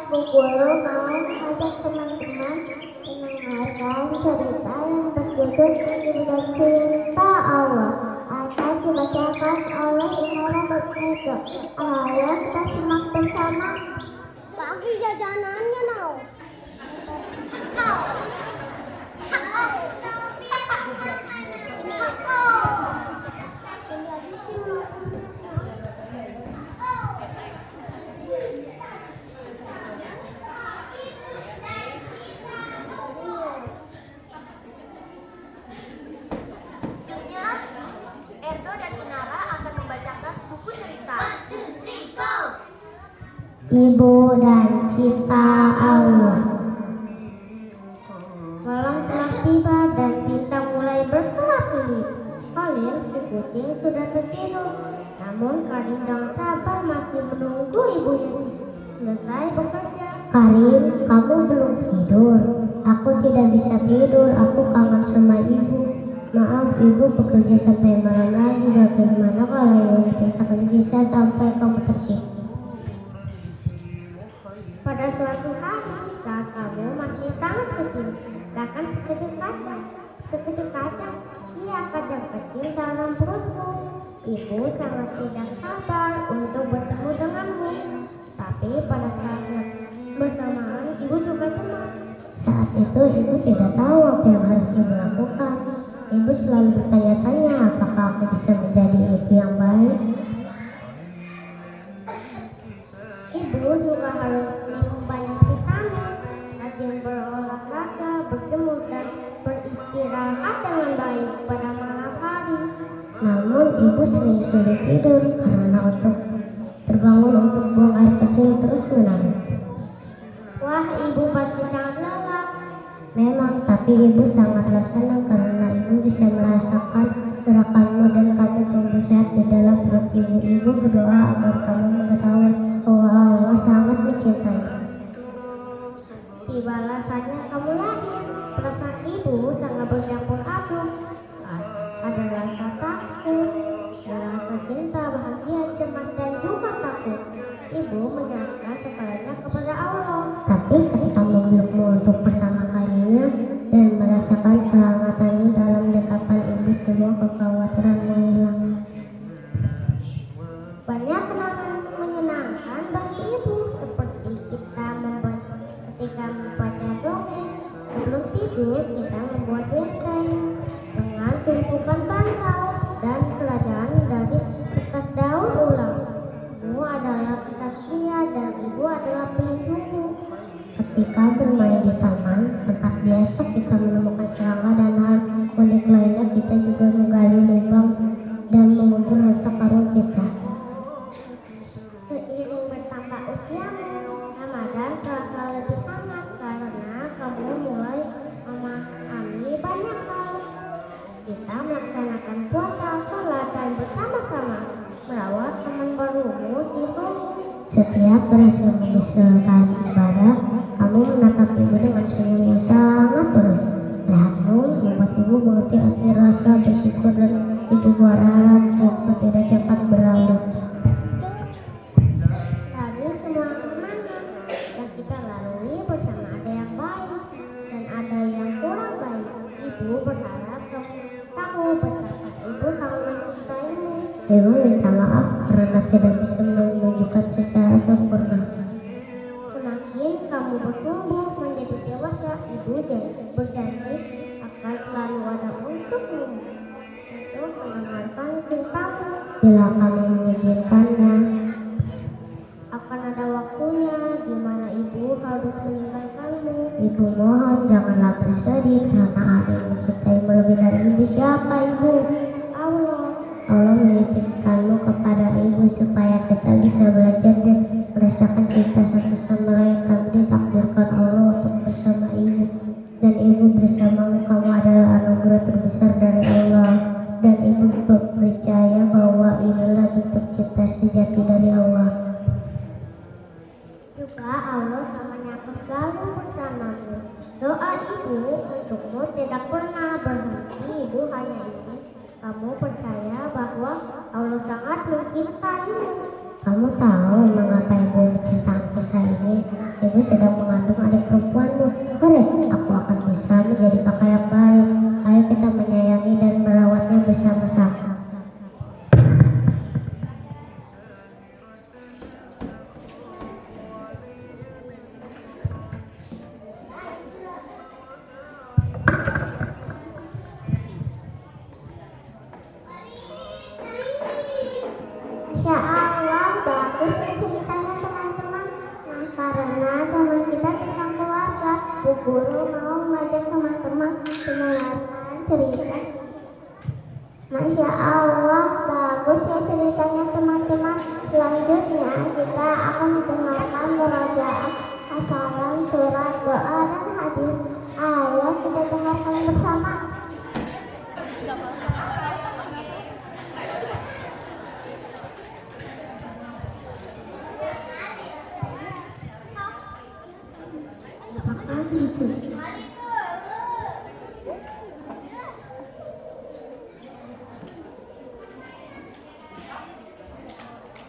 Bu Guru mau mengajak teman-teman mendengarkan cerita yang berjudul Cerita Cinta Allah akan dibacakan oleh Inara Berkejo. Ayo kita simak bersama. Pagi jajanannya now. Erdo dan Inara akan membacakan buku cerita Ibu dan Cinta Allah. Malam telah tiba dan bintang mulai berkelap-kelip. Khalil si kucing sudah tertidur, namun Karim dan Sabar masih menunggu ibunya selesai bekerja. Karim, kamu belum tidur? Aku tidak bisa tidur, aku kangen sama ibu. Maaf, ibu bekerja sampai malam lagi. Bagaimana kalau ibu menceritakan kisah sampai kamu tertidur? Pada suatu hari, saat kamu masih sangat kecil, bahkan sekecil kacang, ia kacang kecil dalam perutmu. Ibu sangat tidak sabar untuk bertemu denganmu. Tapi pada saat bersamaan ibu juga cemas. Saat itu ibu tidak tahu apa yang harus ibu lakukan. Ibu selalu bertanya-tanya apakah aku bisa menjadi ibu yang baik. Ibu juga harus minum banyak vitamin, rajin berolahraga, berjemur dan beristirahat dengan baik pada malam hari. Namun ibu sering sulit tidur karena untuk terbangun untuk buang air kecil terus menerus. Wah, ibu pasti sangat lelah. Memang, tapi ibu sangatlah senang karena ibu bisa merasakan gerakanmu dan kamu tumbuh sehat di dalam perut ibu. Ibu berdoa agar kamu mengetahui bahwa Allah sangat mencintai. Tibalah saatnya kamu lahir. Perasaan ibu sangat bercampur aduk. Ada rasa takut, ada rasa cinta, bahagia, cemas, dan juga takut. Ibu menyerahkan segalanya kepada Allah. Tapi ketika memelukmu untuk pertama kalinya dan merasakan kehangatannya dalam dekapan ibu, semua kekhawatiran menghilang. Banyak kenangan menyenangkan bagi ibu, seperti ketika membaca dongeng. Sebelum tidur kita membuat benteng dengan tumpukan bantal dan kerajaan dari kertas daun ulang. Ibu adalah tasya dan ibu adalah pelindungmu. Ketika bermain di taman, tempat biasa kita menemukan serangga dan hal unik lainnya, kita juga menggali lubang dan mengubur harta karun kita. Seiring bertambah usiamu, Ramadan terasa lebih hangat karena kamu mulai memahami banyak hal. Kita melaksanakan puasa, sholat, dan bersama-sama merawat teman barumu si Holi. Setiap berhasil menyesuaikan ibadah, kamu menatap ibu dengan senyum yang sangat tulus. Lihatmu membuat ibu mengerti arti rasa bersyukur dan ibu berharap waktu tidak cepat berlalu. Dari semua kenangan yang kita lalui bersama, ada yang baik dan ada yang kurang baik. Ibu berharap kamu tahu betapa ibu sangat mencintaimu. Ibu minta maaf karena tidak bisa menunjukkan secara sempurna. Semakin kamu bertumbuh menjadi dewasa, ibu berjanji akan selalu ada untukmu, untuk mendengarkan cintamu. Bila kamu mengizinkannya, akan ada waktunya di mana ibu harus meninggalkanmu. Ibu mohon janganlah bersedih karena ada yang mencintaimu lebih dari ibu. Siapa ibu? Allah. Allah menitipkanmu kepada ibu supaya kita bisa belajar dan merasakan cinta satu sama lain. Kamu ditakdirkan Allah untuk bersama ibu, dan ibu bersamamu. Kamu adalah anugerah terbesar dari Allah, dan ibu percaya bahwa inilah bentuk cinta sejati dari Allah. Juga Allah sangat selalu bersamamu. Doa ibu untukmu tidak pernah berhenti. Ibu hanya ingin kamu percaya bahwa Allah sangat mencintaimu. Kamu tahu mengapa ibu mencintai saya ini? Ibu sedang mengandung adik perempuanmu. Hore, aku akan berusaha menjadi kakak yang baik. Ayo kita menyayangi dan merawatnya bersama-sama. Masya Allah, bagus ya ceritanya teman-teman. Nah, karena teman kita tentang keluarga, Bu Guru mau mengajak teman-teman mendengarkan cerita. Masya Allah, bagus ya ceritanya teman-teman. Selanjutnya kita akan mendengarkan murojaah hafalan surat, doa, dan hadis. Ayo kita dengarkan bersama.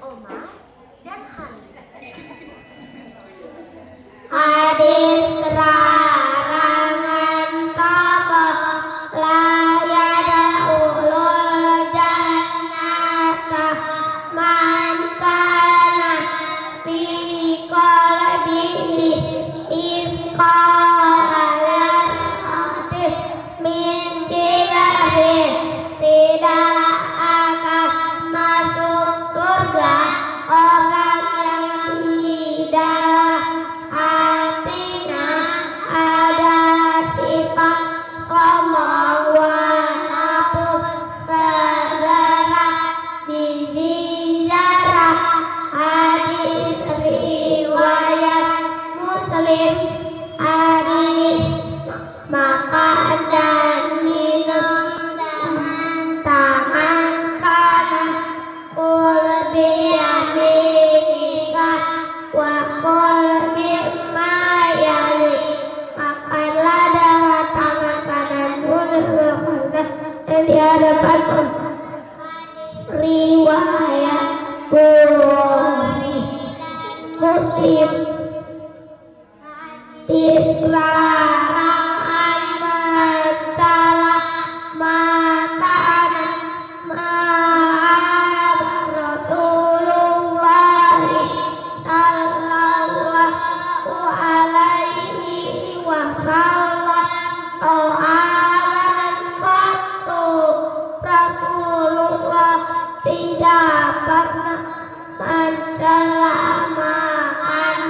Omar dan Hani. Hadis keterangan kabar yang di hadapan riwayat Bukhari Muslim dilarang mencela matan maaf Rasulullah sallallahu alaihi wasallam Rasulullah tidak pernah mencela makan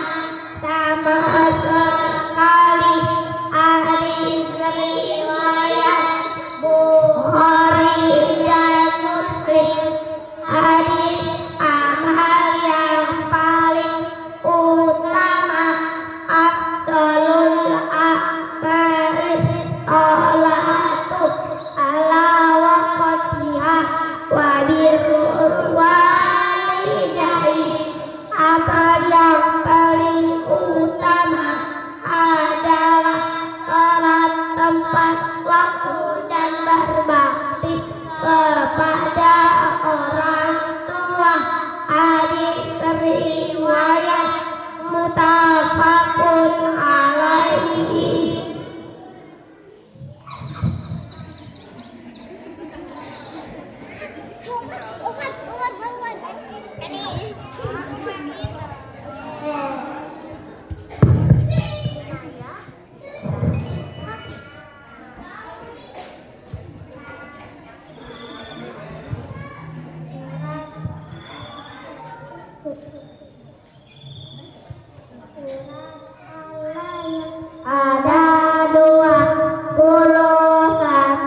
sama sekali. Hadis riwayat Bukhari dan Muslim. Hadis amal yang paling utama afdalul a'mali sholatu ala waqtiha wa birrul walidain. Amal yang paling utama adalah sholat tempat waktu dan berbakti kepada orang tua. Hadis riwayat muttafaqun alaihi. Ada 21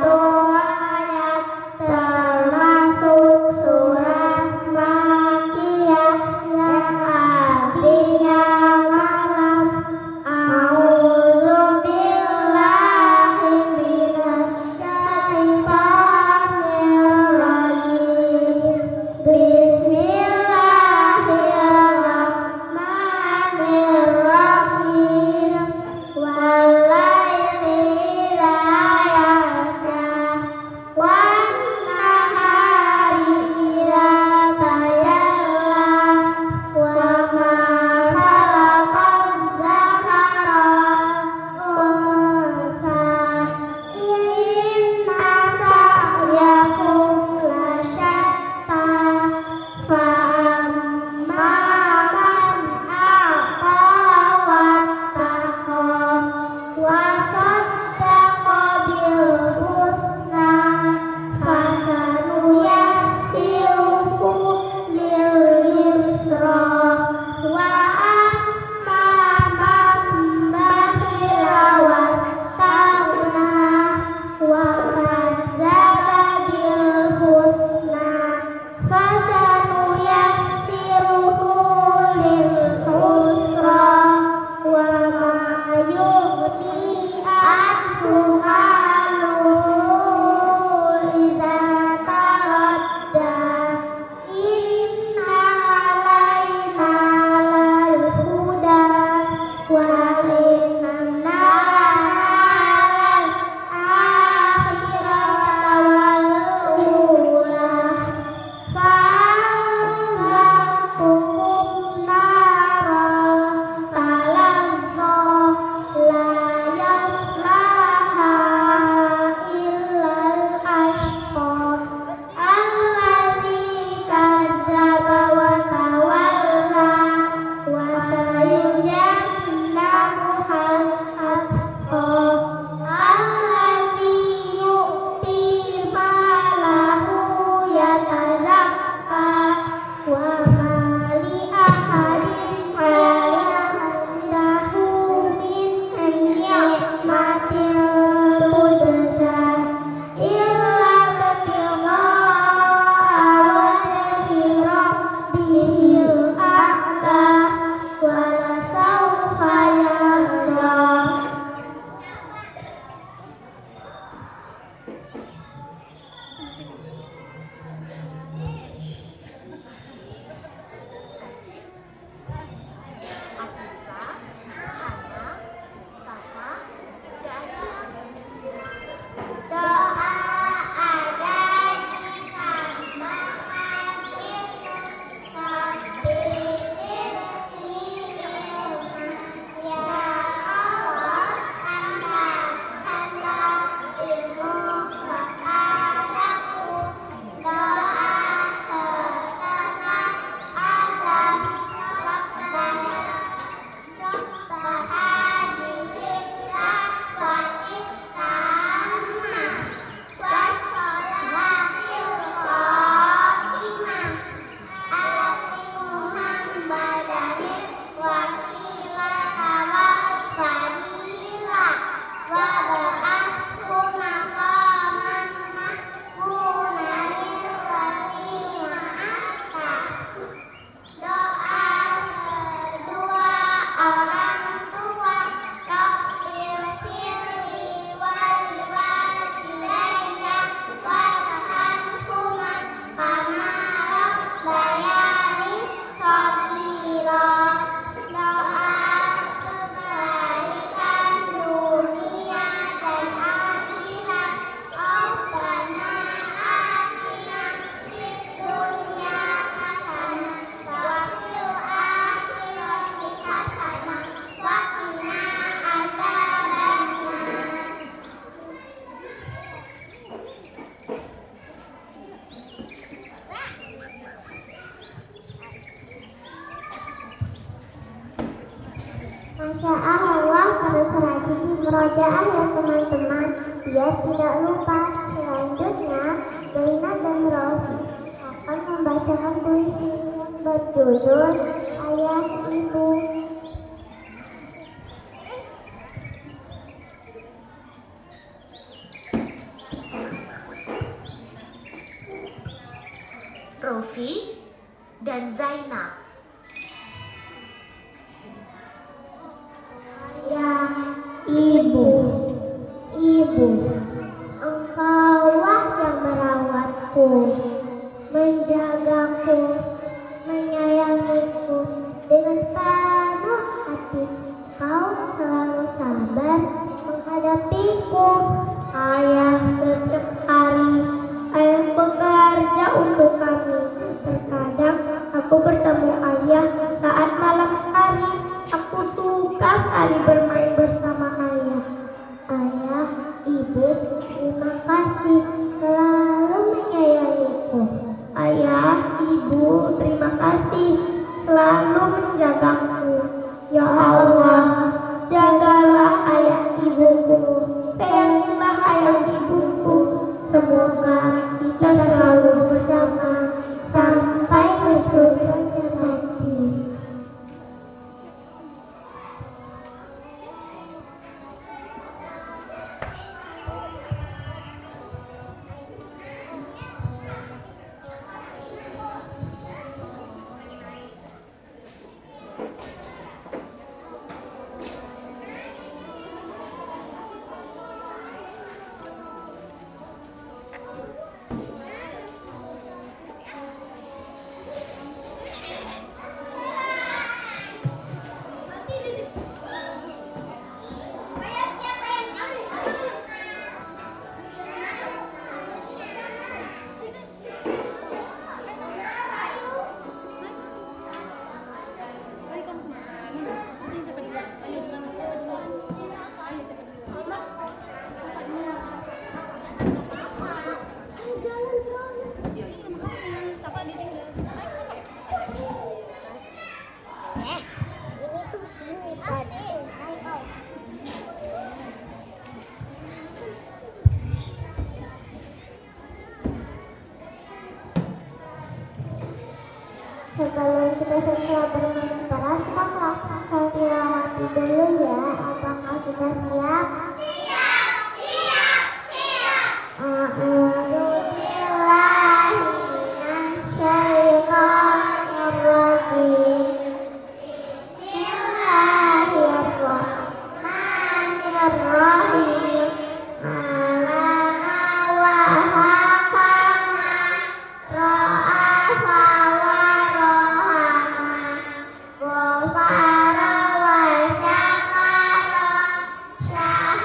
ayat termasuk surat Makkiyah yang artinya malam. A'udzubillahi minasyaitonirrajim. Bismillahirrahmanirrahim. Walaili idza yaghsha wan-nahari idza tajalla wa ma khalaqaz zakara wal unsa inna sa'yakum lasyatta fa amma man a'ta wattaqa wa saddaqa bil husna fasanuyassiruhu lil yusra wa amma man bakhila wastaghna wa kadzdzaba bil husna fasanuyassiruhu lil usra wa ma yughni anhu maluhu idza taradda inna alaina lal huda wa inna lal akhirata wal ula fa'anzartukum naran talazza la yaslaha illal ashqa alladzi kadzdzaba wa tawalla wa sayujannabuhal atqa alladzi yu'ti malahu yatazakka wa ma li ahadin 'indahu min ni'matin tujza illa ibtigha'a wajhi rabbihil a'la wa lasawfa yarda. Doa Masya Allah, terus rajin di murojaah ya teman-teman, biar tidak lupa. Selanjutnya, Zainab dan Rofi akan membacakan puisi yang berjudul Ayah Ibu. Rofi dan Zainab. Ayah, ibu, ibu, engkaulah yang merawatku, menjagaku, menyayangiku dengan sepenuh hati. Kau selalu sabar menghadapiku. Ayah, setiap hari ayah bekerja untuk kami. Terkadang aku bertemu ayah saat malam hari. Aku suka sekali bermain bersama ayah. Ayah, ibu, terima kasih selalu menyayangiku. Ayah, ibu, terima kasih selalu menjagaku. Ya Allah, jagalah ayah ibuku, sayangilah ayah ibuku. Semoga kita selalu bersama sampai ke surganya nanti. Sebelum kita selesai bermain peran, kita melakukan tilawah dulu ya. Apakah sudah siap? Syahada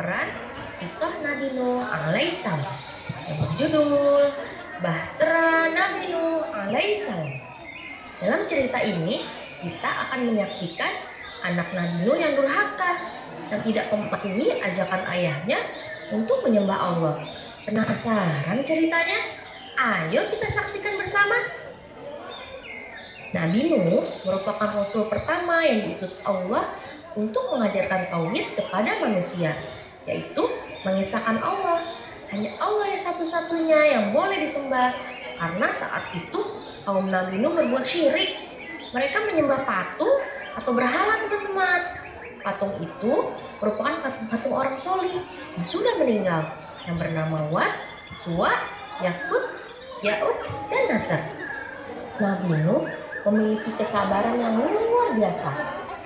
Al-Quran kisah Nabi Nuh alaihissalam yang berjudul Bahtera Nabi Nuh alaihissalam. Dalam cerita ini kita akan menyaksikan anak Nabi Nuh yang durhaka dan tidak mematuhi ajakan ayahnya untuk menyembah Allah. Penasaran ceritanya? Ayo kita saksikan bersama. Nabi Nuh merupakan rasul pertama yang diutus Allah untuk mengajarkan tauhid kepada manusia, yaitu mengisahkan Allah. Hanya Allah yang satu-satunya yang boleh disembah, karena saat itu kaum Nabi Nuh berbuat syirik. Mereka menyembah patung atau berhala, teman-teman. Patung itu merupakan patung-patung orang solih yang sudah meninggal, yang bernama Wat, Suwa, Yakut, Ya'ud, dan Nasr. Nabi Nuh memiliki kesabaran yang luar biasa.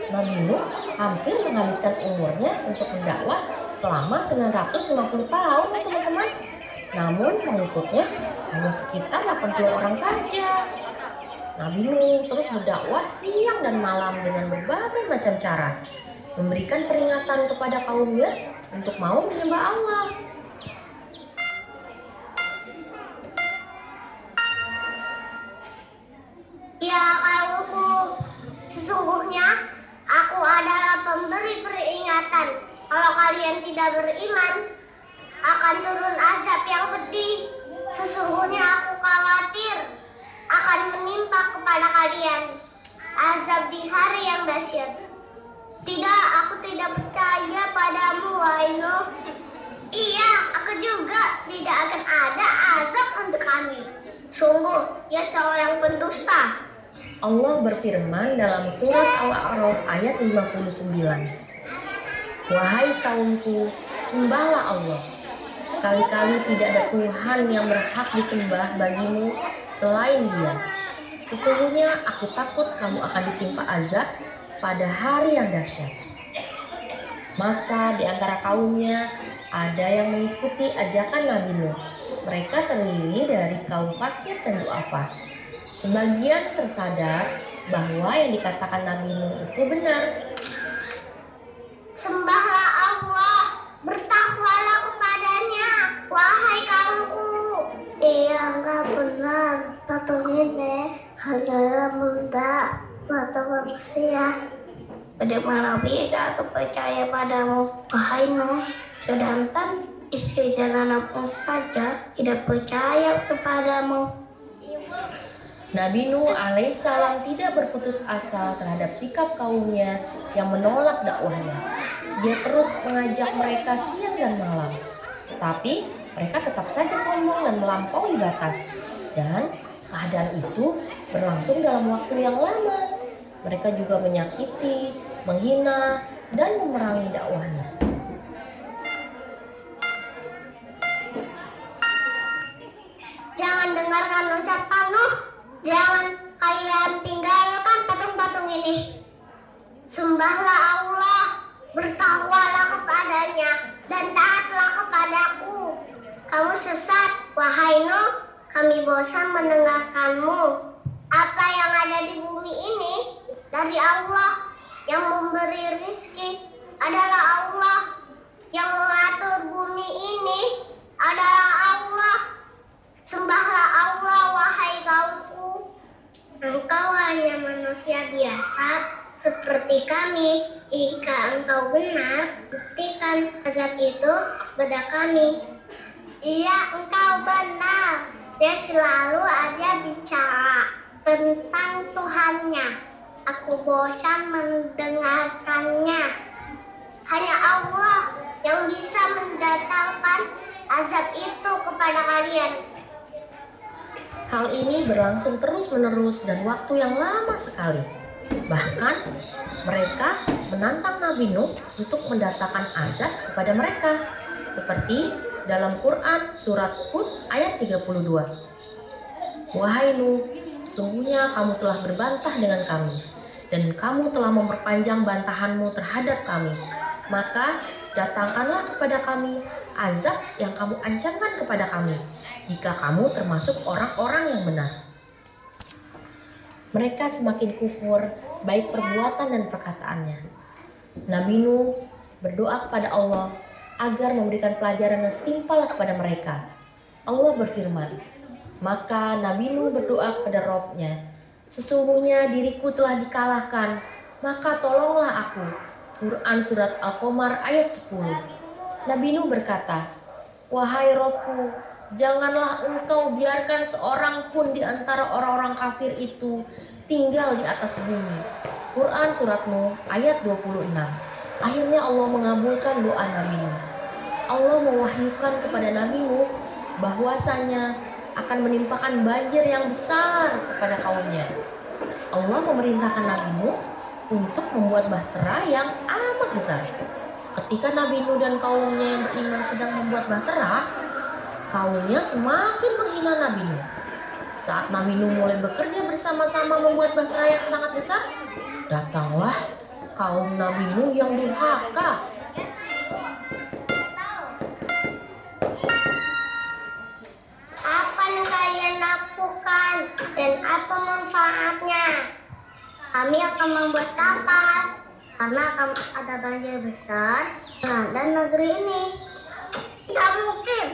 Nabi Nuh hampir menghabiskan umurnya untuk mendakwah selama 950 tahun ya teman-teman. Namun pengikutnya hanya sekitar 80 orang saja. Nabi Nuh terus berdakwah siang dan malam dengan berbagai macam cara, memberikan peringatan kepada kaumnya untuk mau menyembah Allah. Ya kaumku, sesungguhnya aku adalah pemberi peringatan. Kalau kalian tidak beriman, akan turun azab yang pedih. Sesungguhnya aku khawatir akan menimpa kepada kalian azab di hari yang dahsyat. Tidak, aku tidak percaya padamu, wahai Nuh. Iya, aku juga tidak akan ada azab untuk kami. Sungguh, ia seorang pendusta. Allah berfirman dalam surat Al-A'raf ayat 59. Wahai kaumku, sembahlah Allah. Sekali-kali tidak ada Tuhan yang berhak disembah bagimu selain Dia. Sesungguhnya aku takut kamu akan ditimpa azab pada hari yang dahsyat. Maka di antara kaumnya ada yang mengikuti ajakan Nabi Nuh. Mereka terdiri dari kaum fakir dan du'afa. Sebagian tersadar bahwa yang dikatakan Nabi Nuh itu benar. Sembahlah Allah, bertakwalah kepadanya, wahai kaumku. Iya, enggak benar. Patung ini adalah muda atau manusia. Bagaimana bisa aku percaya padamu, wahai Nuh? Sedangkan istri dan anakmu saja tidak percaya kepadamu. Nabi Nuh alaihissalam tidak berputus asa terhadap sikap kaumnya yang menolak dakwahnya. Dia terus mengajak mereka siang dan malam. Tetapi mereka tetap saja sombong dan melampaui batas. Dan keadaan itu berlangsung dalam waktu yang lama. Mereka juga menyakiti, menghina, dan memerangi dakwahnya. Jangan dengarkan ucapan Nuh. Jangan kalian tinggalkan patung-patung ini. Sembahlah Allah, bertakwalah kepadanya, dan taatlah kepadaku. Kamu sesat, wahai Nuh, kami bosan mendengarkanmu. Apa yang ada di bumi ini dari Allah. Yang memberi rizki adalah Allah. Yang mengatur bumi ini adalah Allah. Sembahlah Allah, wahai kaumku. Engkau hanya manusia biasa seperti kami. Jika engkau benar, buktikan azab itu kepada kami. Iya, engkau benar. Dia selalu aja bicara tentang Tuhannya. Aku bosan mendengarkannya. Hanya Allah yang bisa mendatangkan azab itu kepada kalian. Hal ini berlangsung terus-menerus dan waktu yang lama sekali. Bahkan mereka menantang Nabi Nuh untuk mendatangkan azab kepada mereka. Seperti dalam Quran surat Hud ayat 32. Wahai Nuh, sesungguhnya kamu telah berbantah dengan kami, dan kamu telah memperpanjang bantahanmu terhadap kami. Maka datangkanlah kepada kami azab yang kamu ancamkan kepada kami, jika kamu termasuk orang-orang yang benar. Mereka semakin kufur, baik perbuatan dan perkataannya. Nabi Nuh berdoa kepada Allah agar memberikan pelajaran yang setimpal kepada mereka. Allah berfirman, maka Nabi Nuh berdoa kepada Robnya, sesungguhnya diriku telah dikalahkan, maka tolonglah aku. Quran Surat Al-Qamar ayat 10. Nabi Nuh berkata, wahai Robku, janganlah engkau biarkan seorang pun di antara orang-orang kafir itu tinggal di atas bumi. Quran Surat Nuh ayat 26. Akhirnya Allah mengabulkan doa Nabi Nuh. Allah mewahyukan kepada Nabi Nuh bahwasanya akan menimpakan banjir yang besar kepada kaumnya. Allah memerintahkan Nabi Nuh untuk membuat bahtera yang amat besar. Ketika Nabi Nuh dan kaumnya yang beriman sedang membuat bahtera, kaumnya semakin menghina Nabi Nuh. Saat Nabi Nuh mulai bekerja bersama-sama membuat bahtera yang sangat besar, datanglah kaum Nabi Nuh yang durhaka. Apa yang kalian lakukan dan apa manfaatnya? Kami akan membuat kapal karena akan ada banjir besar dan negeri ini. Tidak mungkin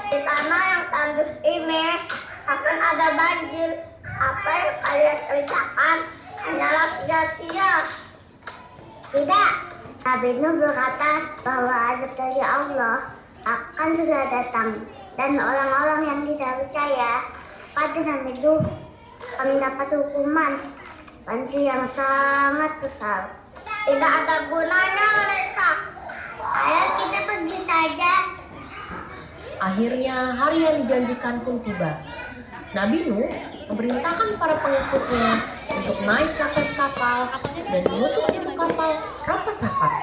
di tanah yang tandus ini akan ada banjir. Apa yang kalian kerjakan hanyalah sia-sia. Tidak, Nabi Nuh berkata bahwa azab dari Allah akan segera datang dan orang-orang yang tidak percaya pada Nabi Nuh akan mendapat hukuman banjir yang sangat besar. Tidak ada gunanya mereka. Ayo kita pergi saja. Akhirnya hari yang dijanjikan pun tiba. Nabi Nuh memerintahkan para pengikutnya untuk naik ke atas kapal dan menutup pintu kapal rapat-rapat.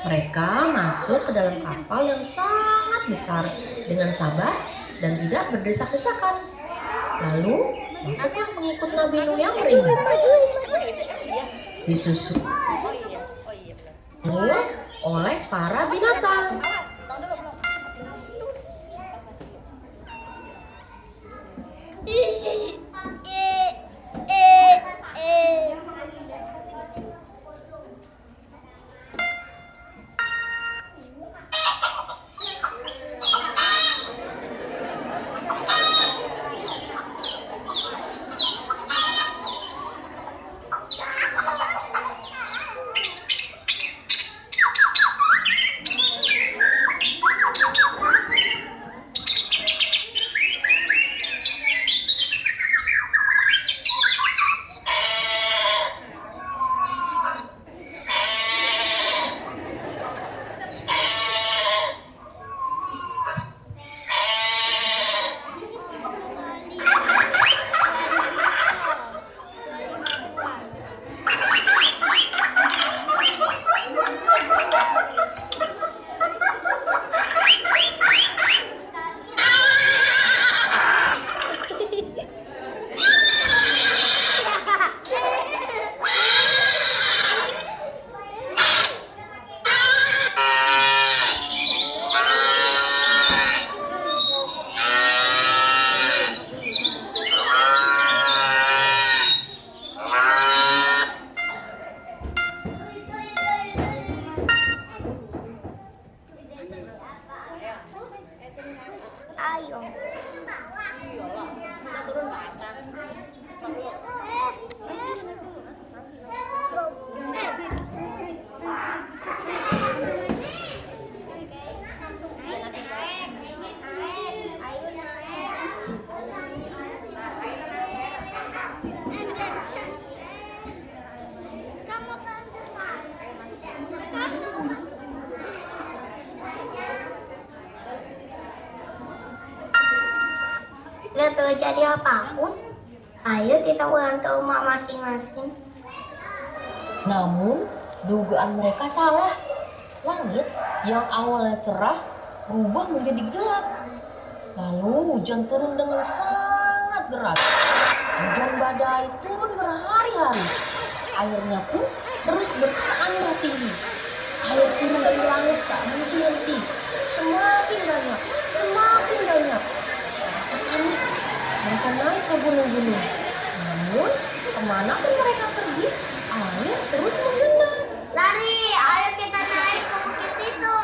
Mereka masuk ke dalam kapal yang sangat besar dengan sabar dan tidak berdesak-desakan. Lalu masuklah pengikut Nabi Nuh yang beriman. Disusul oleh para binatang. Tidak terjadi apapun, ayo kita pulang ke rumah masing-masing. Namun dugaan mereka salah. Langit yang awalnya cerah berubah menjadi gelap. Lalu hujan turun dengan sangat deras. Hujan badai turun berhari-hari. Airnya pun terus bertambah tinggi. Air turun dari langit tak henti-henti. Semakin banyak, semakin banyak. Panik, mereka naik ke gunung-gunung. Namun kemana pun mereka pergi, air terus menggenang. Lari, ayo kita naik ke bukit itu.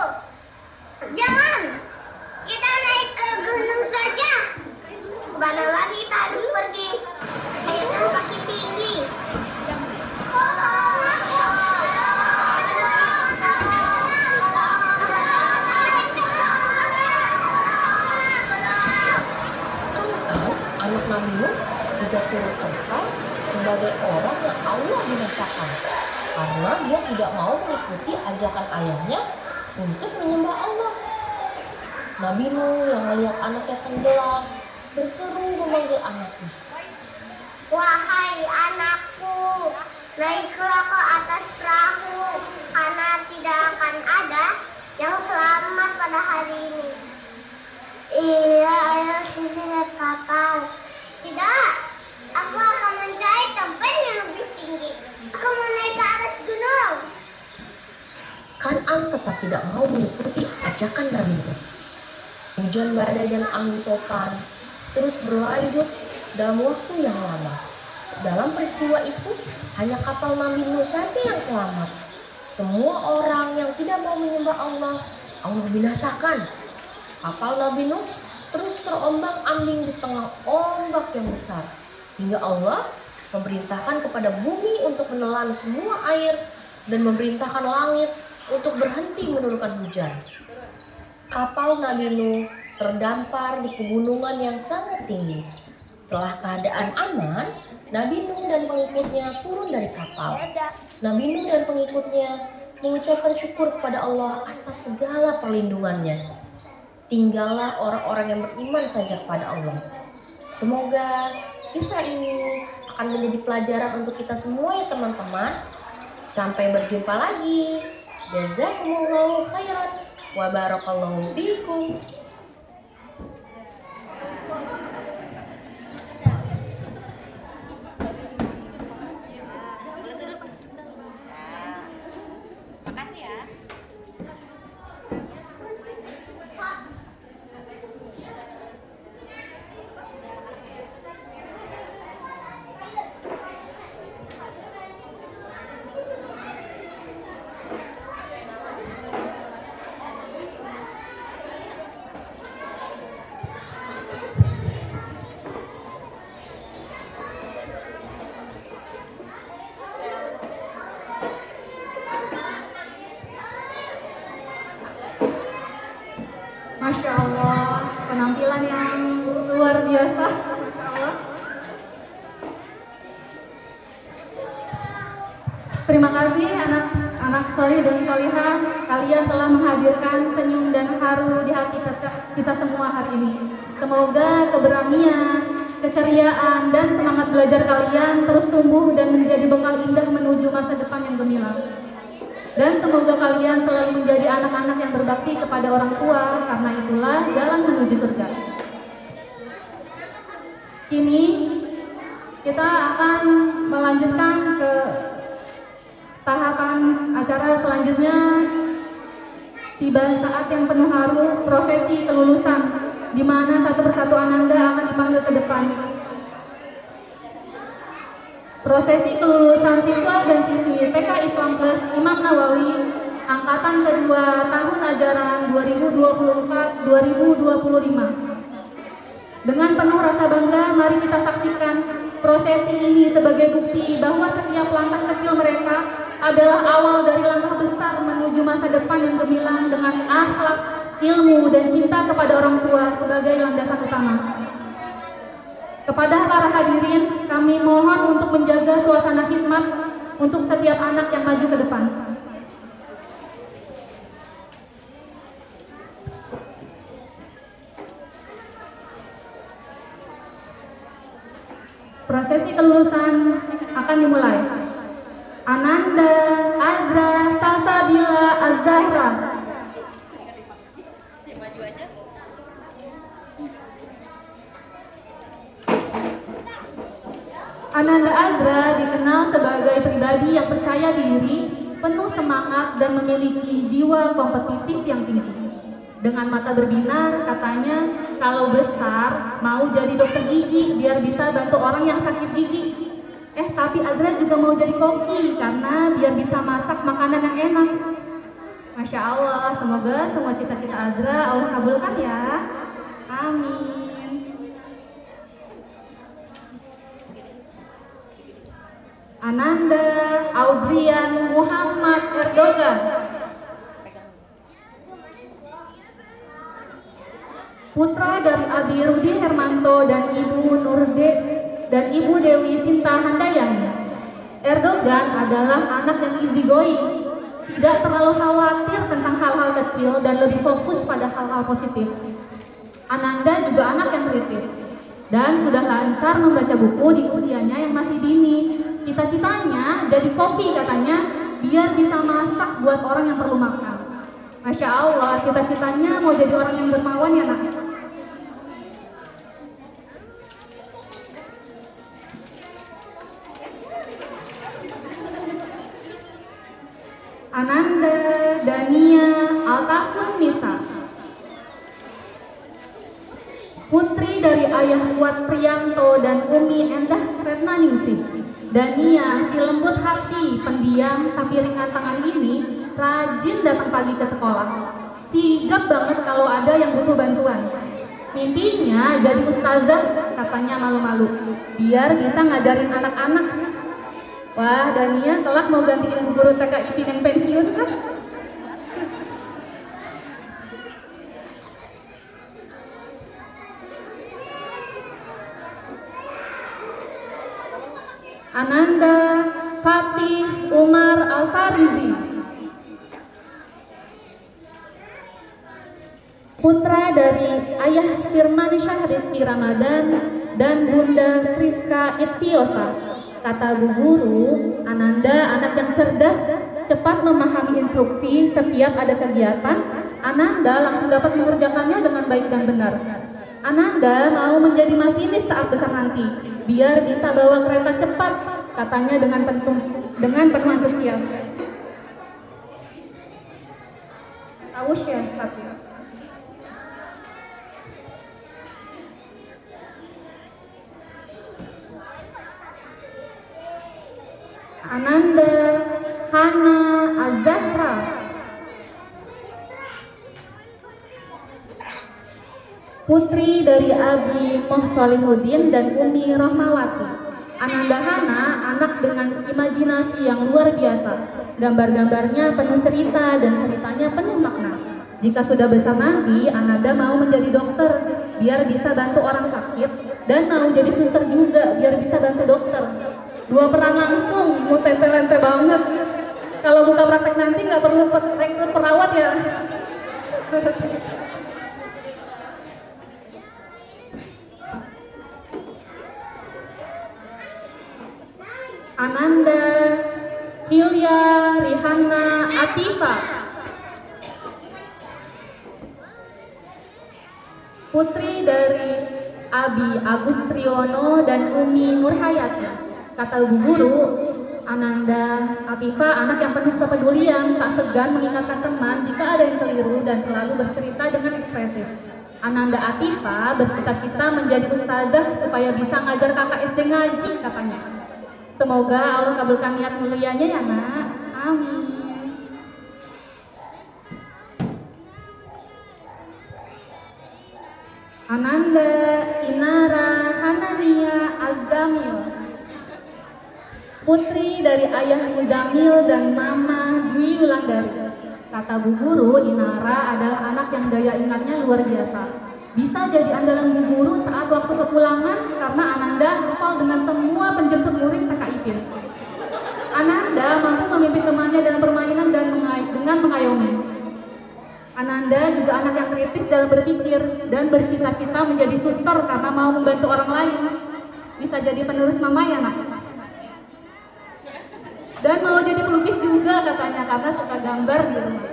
Sebentar lagi kita harus pergi. Airnya makin tinggi. Anak Nabi Nuh juga turut serta sebagai orang yang Allah binasakan karena dia tidak mau mengikuti ajakan ayahnya untuk menyembah Allah. Nabi Nuh yang melihat anaknya tenggelam berseru memanggil anaknya. Wahai anakku, naiklah ke atas perahu karena tidak akan ada yang selamat pada hari ini. Iya, ayo sini naik kapal. Tidak, aku akan mencari tempat yang lebih tinggi. Aku mau naik ke atas gunung. Kan'an tetap tidak mau mengikuti ajakan Nabi Nuh. Hujan badai dan angin topan terus berlanjut dalam waktu yang lama. Dalam peristiwa itu, hanya kapal Nabi Nuh saja yang selamat. Semua orang yang tidak mau menyembah Allah, Allah binasakan. Kapal Nabi Nuh terus terombang-ambing di tengah ombak yang besar, hingga Allah memerintahkan kepada bumi untuk menelan semua air dan memerintahkan langit untuk berhenti menurunkan hujan. Kapal Nabi Nuh terdampar di pegunungan yang sangat tinggi. Setelah keadaan aman, Nabi Nuh dan pengikutnya turun dari kapal. Nabi Nuh dan pengikutnya mengucapkan syukur kepada Allah atas segala perlindungannya. Tinggallah orang-orang yang beriman saja kepada Allah. Semoga kisah ini akan menjadi pelajaran untuk kita semua ya teman-teman. Sampai berjumpa lagi. Jazakumullahu khairan wa barakallahu fikum. Masya Allah, penampilan yang luar biasa. Masya Allah. Terima kasih anak-anak solih dan solihah. Kalian telah menghadirkan senyum dan haru di hati kita semua hari ini. Semoga keberanian, keceriaan, dan semangat belajar kalian terus tumbuh dan menjadi bekal indah menuju masa depan yang gemilang. Dan semoga kalian selalu menjadi anak-anak yang berbakti kepada orang tua, karena itulah jalan menuju surga. Kini kita akan melanjutkan ke tahapan acara selanjutnya. Tiba saat yang penuh haru, prosesi kelulusan, di mana satu persatu ananda akan dipanggil ke depan. Prosesi kelulusan siswa dan siswi TK Islam Plus Imam Nawawi angkatan kedua tahun ajaran 2024-2025. Dengan penuh rasa bangga, mari kita saksikan prosesi ini sebagai bukti bahwa setiap langkah kecil mereka adalah awal dari langkah besar menuju masa depan yang gemilang dengan akhlak, ilmu, dan cinta kepada orang tua sebagai landasan utama. Kepada para hadirin, kami mohon untuk menjaga suasana khidmat untuk setiap anak yang maju ke depan. Prosesi kelulusan akan dimulai. Ananda Azra Salsabila Az-Zahra. Ananda Azra dikenal sebagai pribadi yang percaya diri, penuh semangat, dan memiliki jiwa kompetitif yang tinggi. Dengan mata berbinar, katanya kalau besar mau jadi dokter gigi biar bisa bantu orang yang sakit gigi. Tapi Azra juga mau jadi koki karena biar bisa masak makanan yang enak. Masya Allah, semoga semua cita-cita Azra Allah kabulkan ya. Amin. Sofian Muhammad Erdogan. Putra dari Abi Rudi Hermanto dan Ibu Dewi Sinta Handayani. Erdogan adalah anak yang easy going, tidak terlalu khawatir tentang hal-hal kecil dan lebih fokus pada hal-hal positif. Ananda juga anak yang kritis dan sudah lancar membaca buku di usianya yang masih dini. Cita-citanya jadi koki katanya, biar bisa masak buat orang yang perlu makan. Masya Allah, cita-citanya mau jadi orang yang dermawan ya nak. Ananda Dania Altafun Nisa, putri dari ayah Kuat Priyanto dan Umi Endah Retnaningsih. Dania, si lembut hati, pendiam tapi ringan tangan ini, rajin datang pagi ke sekolah. Sigap banget kalau ada yang butuh bantuan. Mimpinya jadi ustazah, katanya malu-malu, biar bisa ngajarin anak-anak. Wah, Dania kelak mau gantiin guru TK Ipin yang pensiun kan? Ananda Fatih Umar Al-Farizi, putra dari ayah Firman Syahrizki Ramadan dan Bunda Friska Itziosa. Kata Bu Guru, Ananda anak yang cerdas, cepat memahami instruksi. Setiap ada kegiatan, Ananda langsung dapat mengerjakannya dengan baik dan benar. Ananda mau menjadi masinis saat besar nanti, biar bisa bawa kereta cepat, katanya dengan penuh antusias. Tahu ya, tapi Ananda Hana Azahra, putri dari Abi Mohsolihuddin dan Umi Rahmawati. Ananda Hana anak dengan imajinasi yang luar biasa. Gambar-gambarnya penuh cerita dan ceritanya penuh makna. Jika sudah besar nanti, Ananda mau menjadi dokter biar bisa bantu orang sakit, dan mau jadi suster juga biar bisa bantu dokter. Dua peran langsung, mau tempe-tempe banget. Kalau buka praktek nanti nggak perlu rekrut perawat ya. Ananda Hilya Rihanna Atifa, putri dari Abi Agus Triyono dan Umi Nurhayati. Kata Bu Guru, Ananda Atifa anak yang penuh kepedulian, tak segan mengingatkan teman jika ada yang keliru dan selalu bercerita dengan ekspresif. Ananda Atifa bercita-cita menjadi ustazah supaya bisa ngajar kakak SD ngaji katanya. Semoga Allah kabulkan niat mulianya ya nak. Amin. Ananda Inara Hanania Azamil, putri dari ayah Muzamil dan mama Dwi Wulandari. Kata Bu Guru, Inara adalah anak yang daya ingatnya luar biasa. Bisa jadi andalan Bu Guru saat waktu kepulangan karena Ananda hafal dengan semua penjemput murid TK Ipin. Ananda mampu memimpin temannya dalam permainan dan dengan mengayomi. Ananda juga anak yang kritis dalam berpikir dan bercita-cita menjadi suster karena mau membantu orang lain. Bisa jadi penerus mama ya nak? Dan mau jadi pelukis juga katanya karena suka gambar di rumah.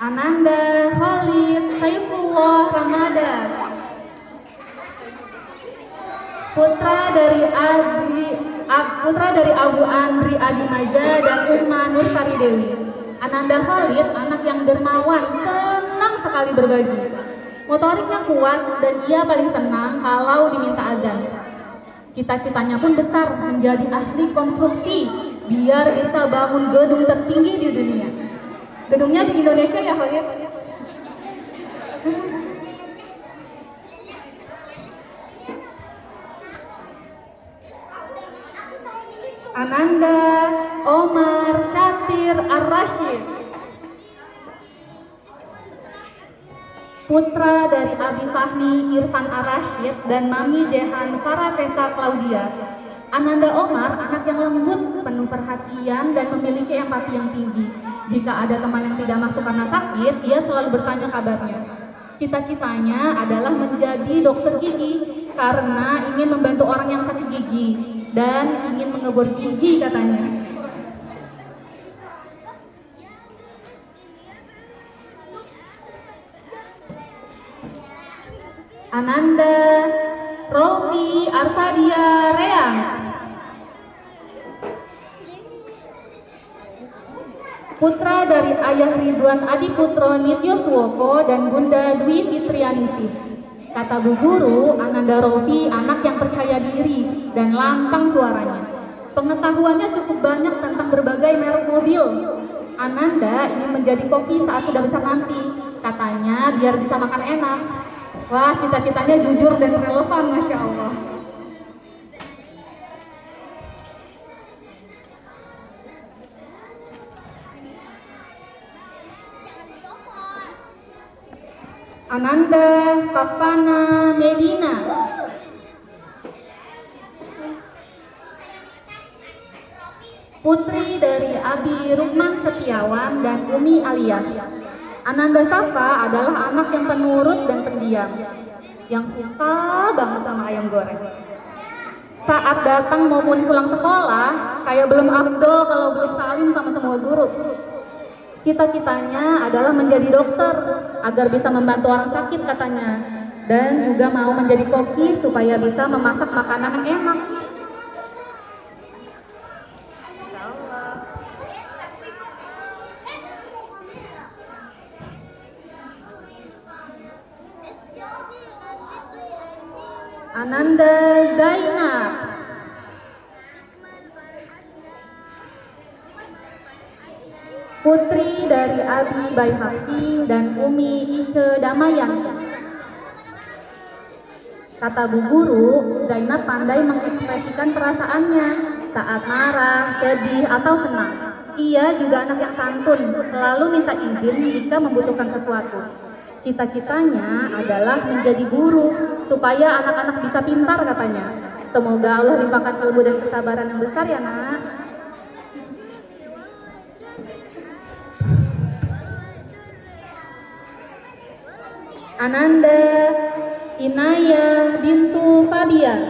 Ananda Khalid Saifullah Ramadan, putra dari Abu Andri Adimaja dan Umma Nursari Dewi. Ananda Khalid anak yang dermawan, senang sekali berbagi. Motoriknya kuat dan ia paling senang kalau diminta azan. Cita-citanya pun besar, menjadi ahli konstruksi biar bisa bangun gedung tertinggi di dunia. Gedungnya di Indonesia ya Khalid? Ananda Omar Syatir Ar-Rashid. Putra dari Abi Fahmi Irfan Ar-Rashid dan Mami Jehan Faratesa Claudia. Ananda Omar anak yang lembut, penuh perhatian dan memiliki empati yang tinggi. Jika ada teman yang tidak masuk karena sakit, dia selalu bertanya kabarnya. Cita-citanya adalah menjadi dokter gigi karena ingin membantu orang yang sakit gigi dan ingin mengebor gigi katanya. Ananda Rofi Arfadia Reang. Putra dari ayah Ridwan Adiputro Nityoswoko dan Bunda Dwi Fitrianisih. Kata Bu Guru, Ananda Rofi anak yang percaya diri dan lantang suaranya. Pengetahuannya cukup banyak tentang berbagai merek mobil. Ananda ingin menjadi koki saat sudah besar nanti. Katanya biar bisa makan enak. Wah, cita-citanya jujur dan relevan, Masya Allah. Ananda Fafana Medina. Putri dari Abi Rukman Setiawan dan Umi Aliyah. Ananda Safa adalah anak yang penurut dan pendiam, yang suka banget sama ayam goreng. Saat datang maupun pulang sekolah, kayak belum afdol kalau belum salim sama semua guru. Cita-citanya adalah menjadi dokter agar bisa membantu orang sakit katanya, dan juga mau menjadi koki supaya bisa memasak makanan yang enak. Ananda Zainab. Putri dari Abi Baihaqi dan Umi Ice Damayan. Kata Bu Guru, Zainab pandai mengekspresikan perasaannya saat marah, sedih, atau senang. Ia juga anak yang santun, selalu minta izin jika membutuhkan sesuatu. Cita-citanya adalah menjadi guru, supaya anak-anak bisa pintar katanya. Semoga Allah limpahkan ilmu dan kesabaran yang besar ya nak. Ananda Inayah bintu Fabian.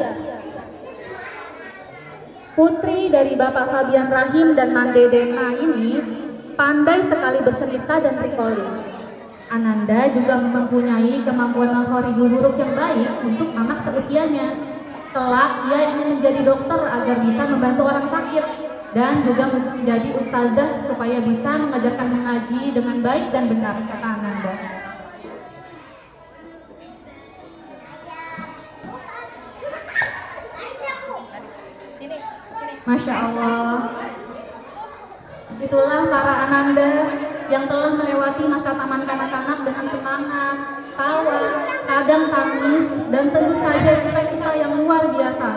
Putri dari Bapak Fabian Rahim dan Mande Dena ini pandai sekali bercerita dan recalling. Ananda juga mempunyai kemampuan menghorigi huruf yang baik untuk anak seusianya. Kelak ia ingin menjadi dokter agar bisa membantu orang sakit dan juga menjadi ustazah supaya bisa mengajarkan mengaji dengan baik dan benar, kata Ananda. Masya Allah. Itulah para Ananda yang telah melewati masa taman kanak-kanak dengan semangat, tawa, kadang tangis, dan tentu saja cita-cita yang luar biasa.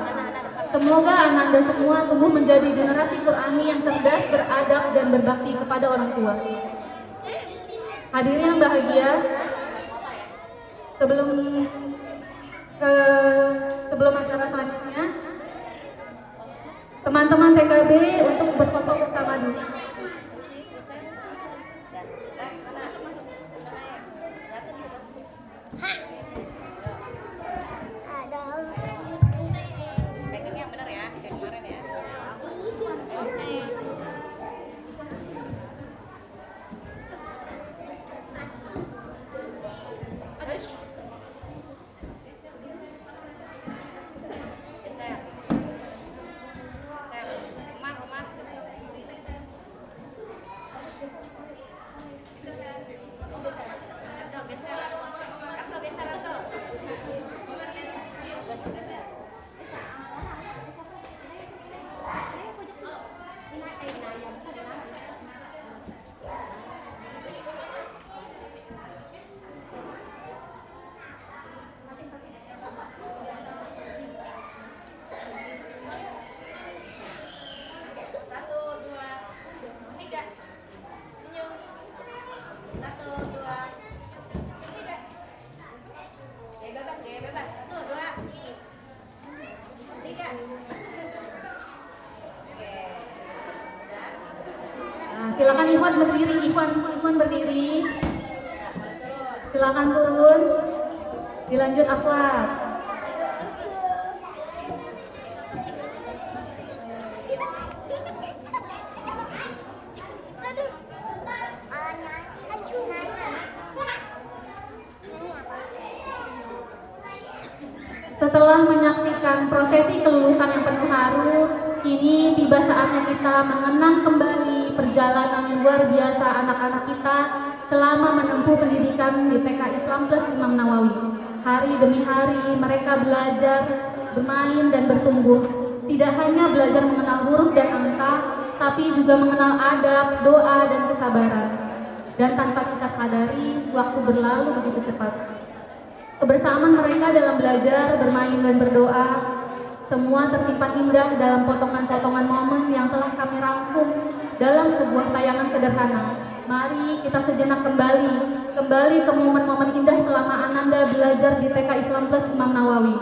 Semoga Ananda semua tumbuh menjadi generasi Qur'ani yang cerdas, beradab, dan berbakti kepada orang tua. Hadirin yang bahagia, sebelum acara selanjutnya, teman-teman TKB untuk berfoto bersama dulu. Silakan Ikhwan berdiri, Ikhwan berdiri. Silakan turun. Dilanjut akhlak. Setelah menyaksikan prosesi kelulusan yang penuh haru, kini tiba saatnya kita mengenang kembali perjalanan luar biasa anak-anak kita selama menempuh pendidikan di TK Islam Plus Imam Nawawi. Hari demi hari mereka belajar, bermain dan bertumbuh. Tidak hanya belajar mengenal huruf dan angka, tapi juga mengenal adab, doa dan kesabaran. Dan tanpa kita sadari, waktu berlalu begitu cepat. Kebersamaan mereka dalam belajar, bermain dan berdoa semua tersimpan indah dalam potongan-potongan momen yang telah kami rangkum dalam sebuah tayangan sederhana. Mari kita sejenak kembali ke momen-momen indah selama Ananda belajar di TK Islam Plus Imam Nawawi.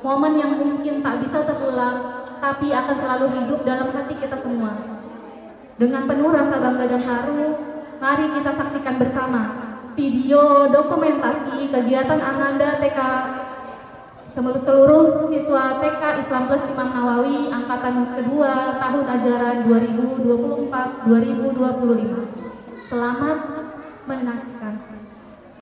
Momen yang mungkin tak bisa terulang, tapi akan selalu hidup dalam hati kita semua. Dengan penuh rasa bangga dan haru, mari kita saksikan bersama video dokumentasi kegiatan Ananda TK seluruh siswa TK Islam Plus Imam Nawawi angkatan kedua tahun ajaran 2024-2025. Selamat menyaksikan.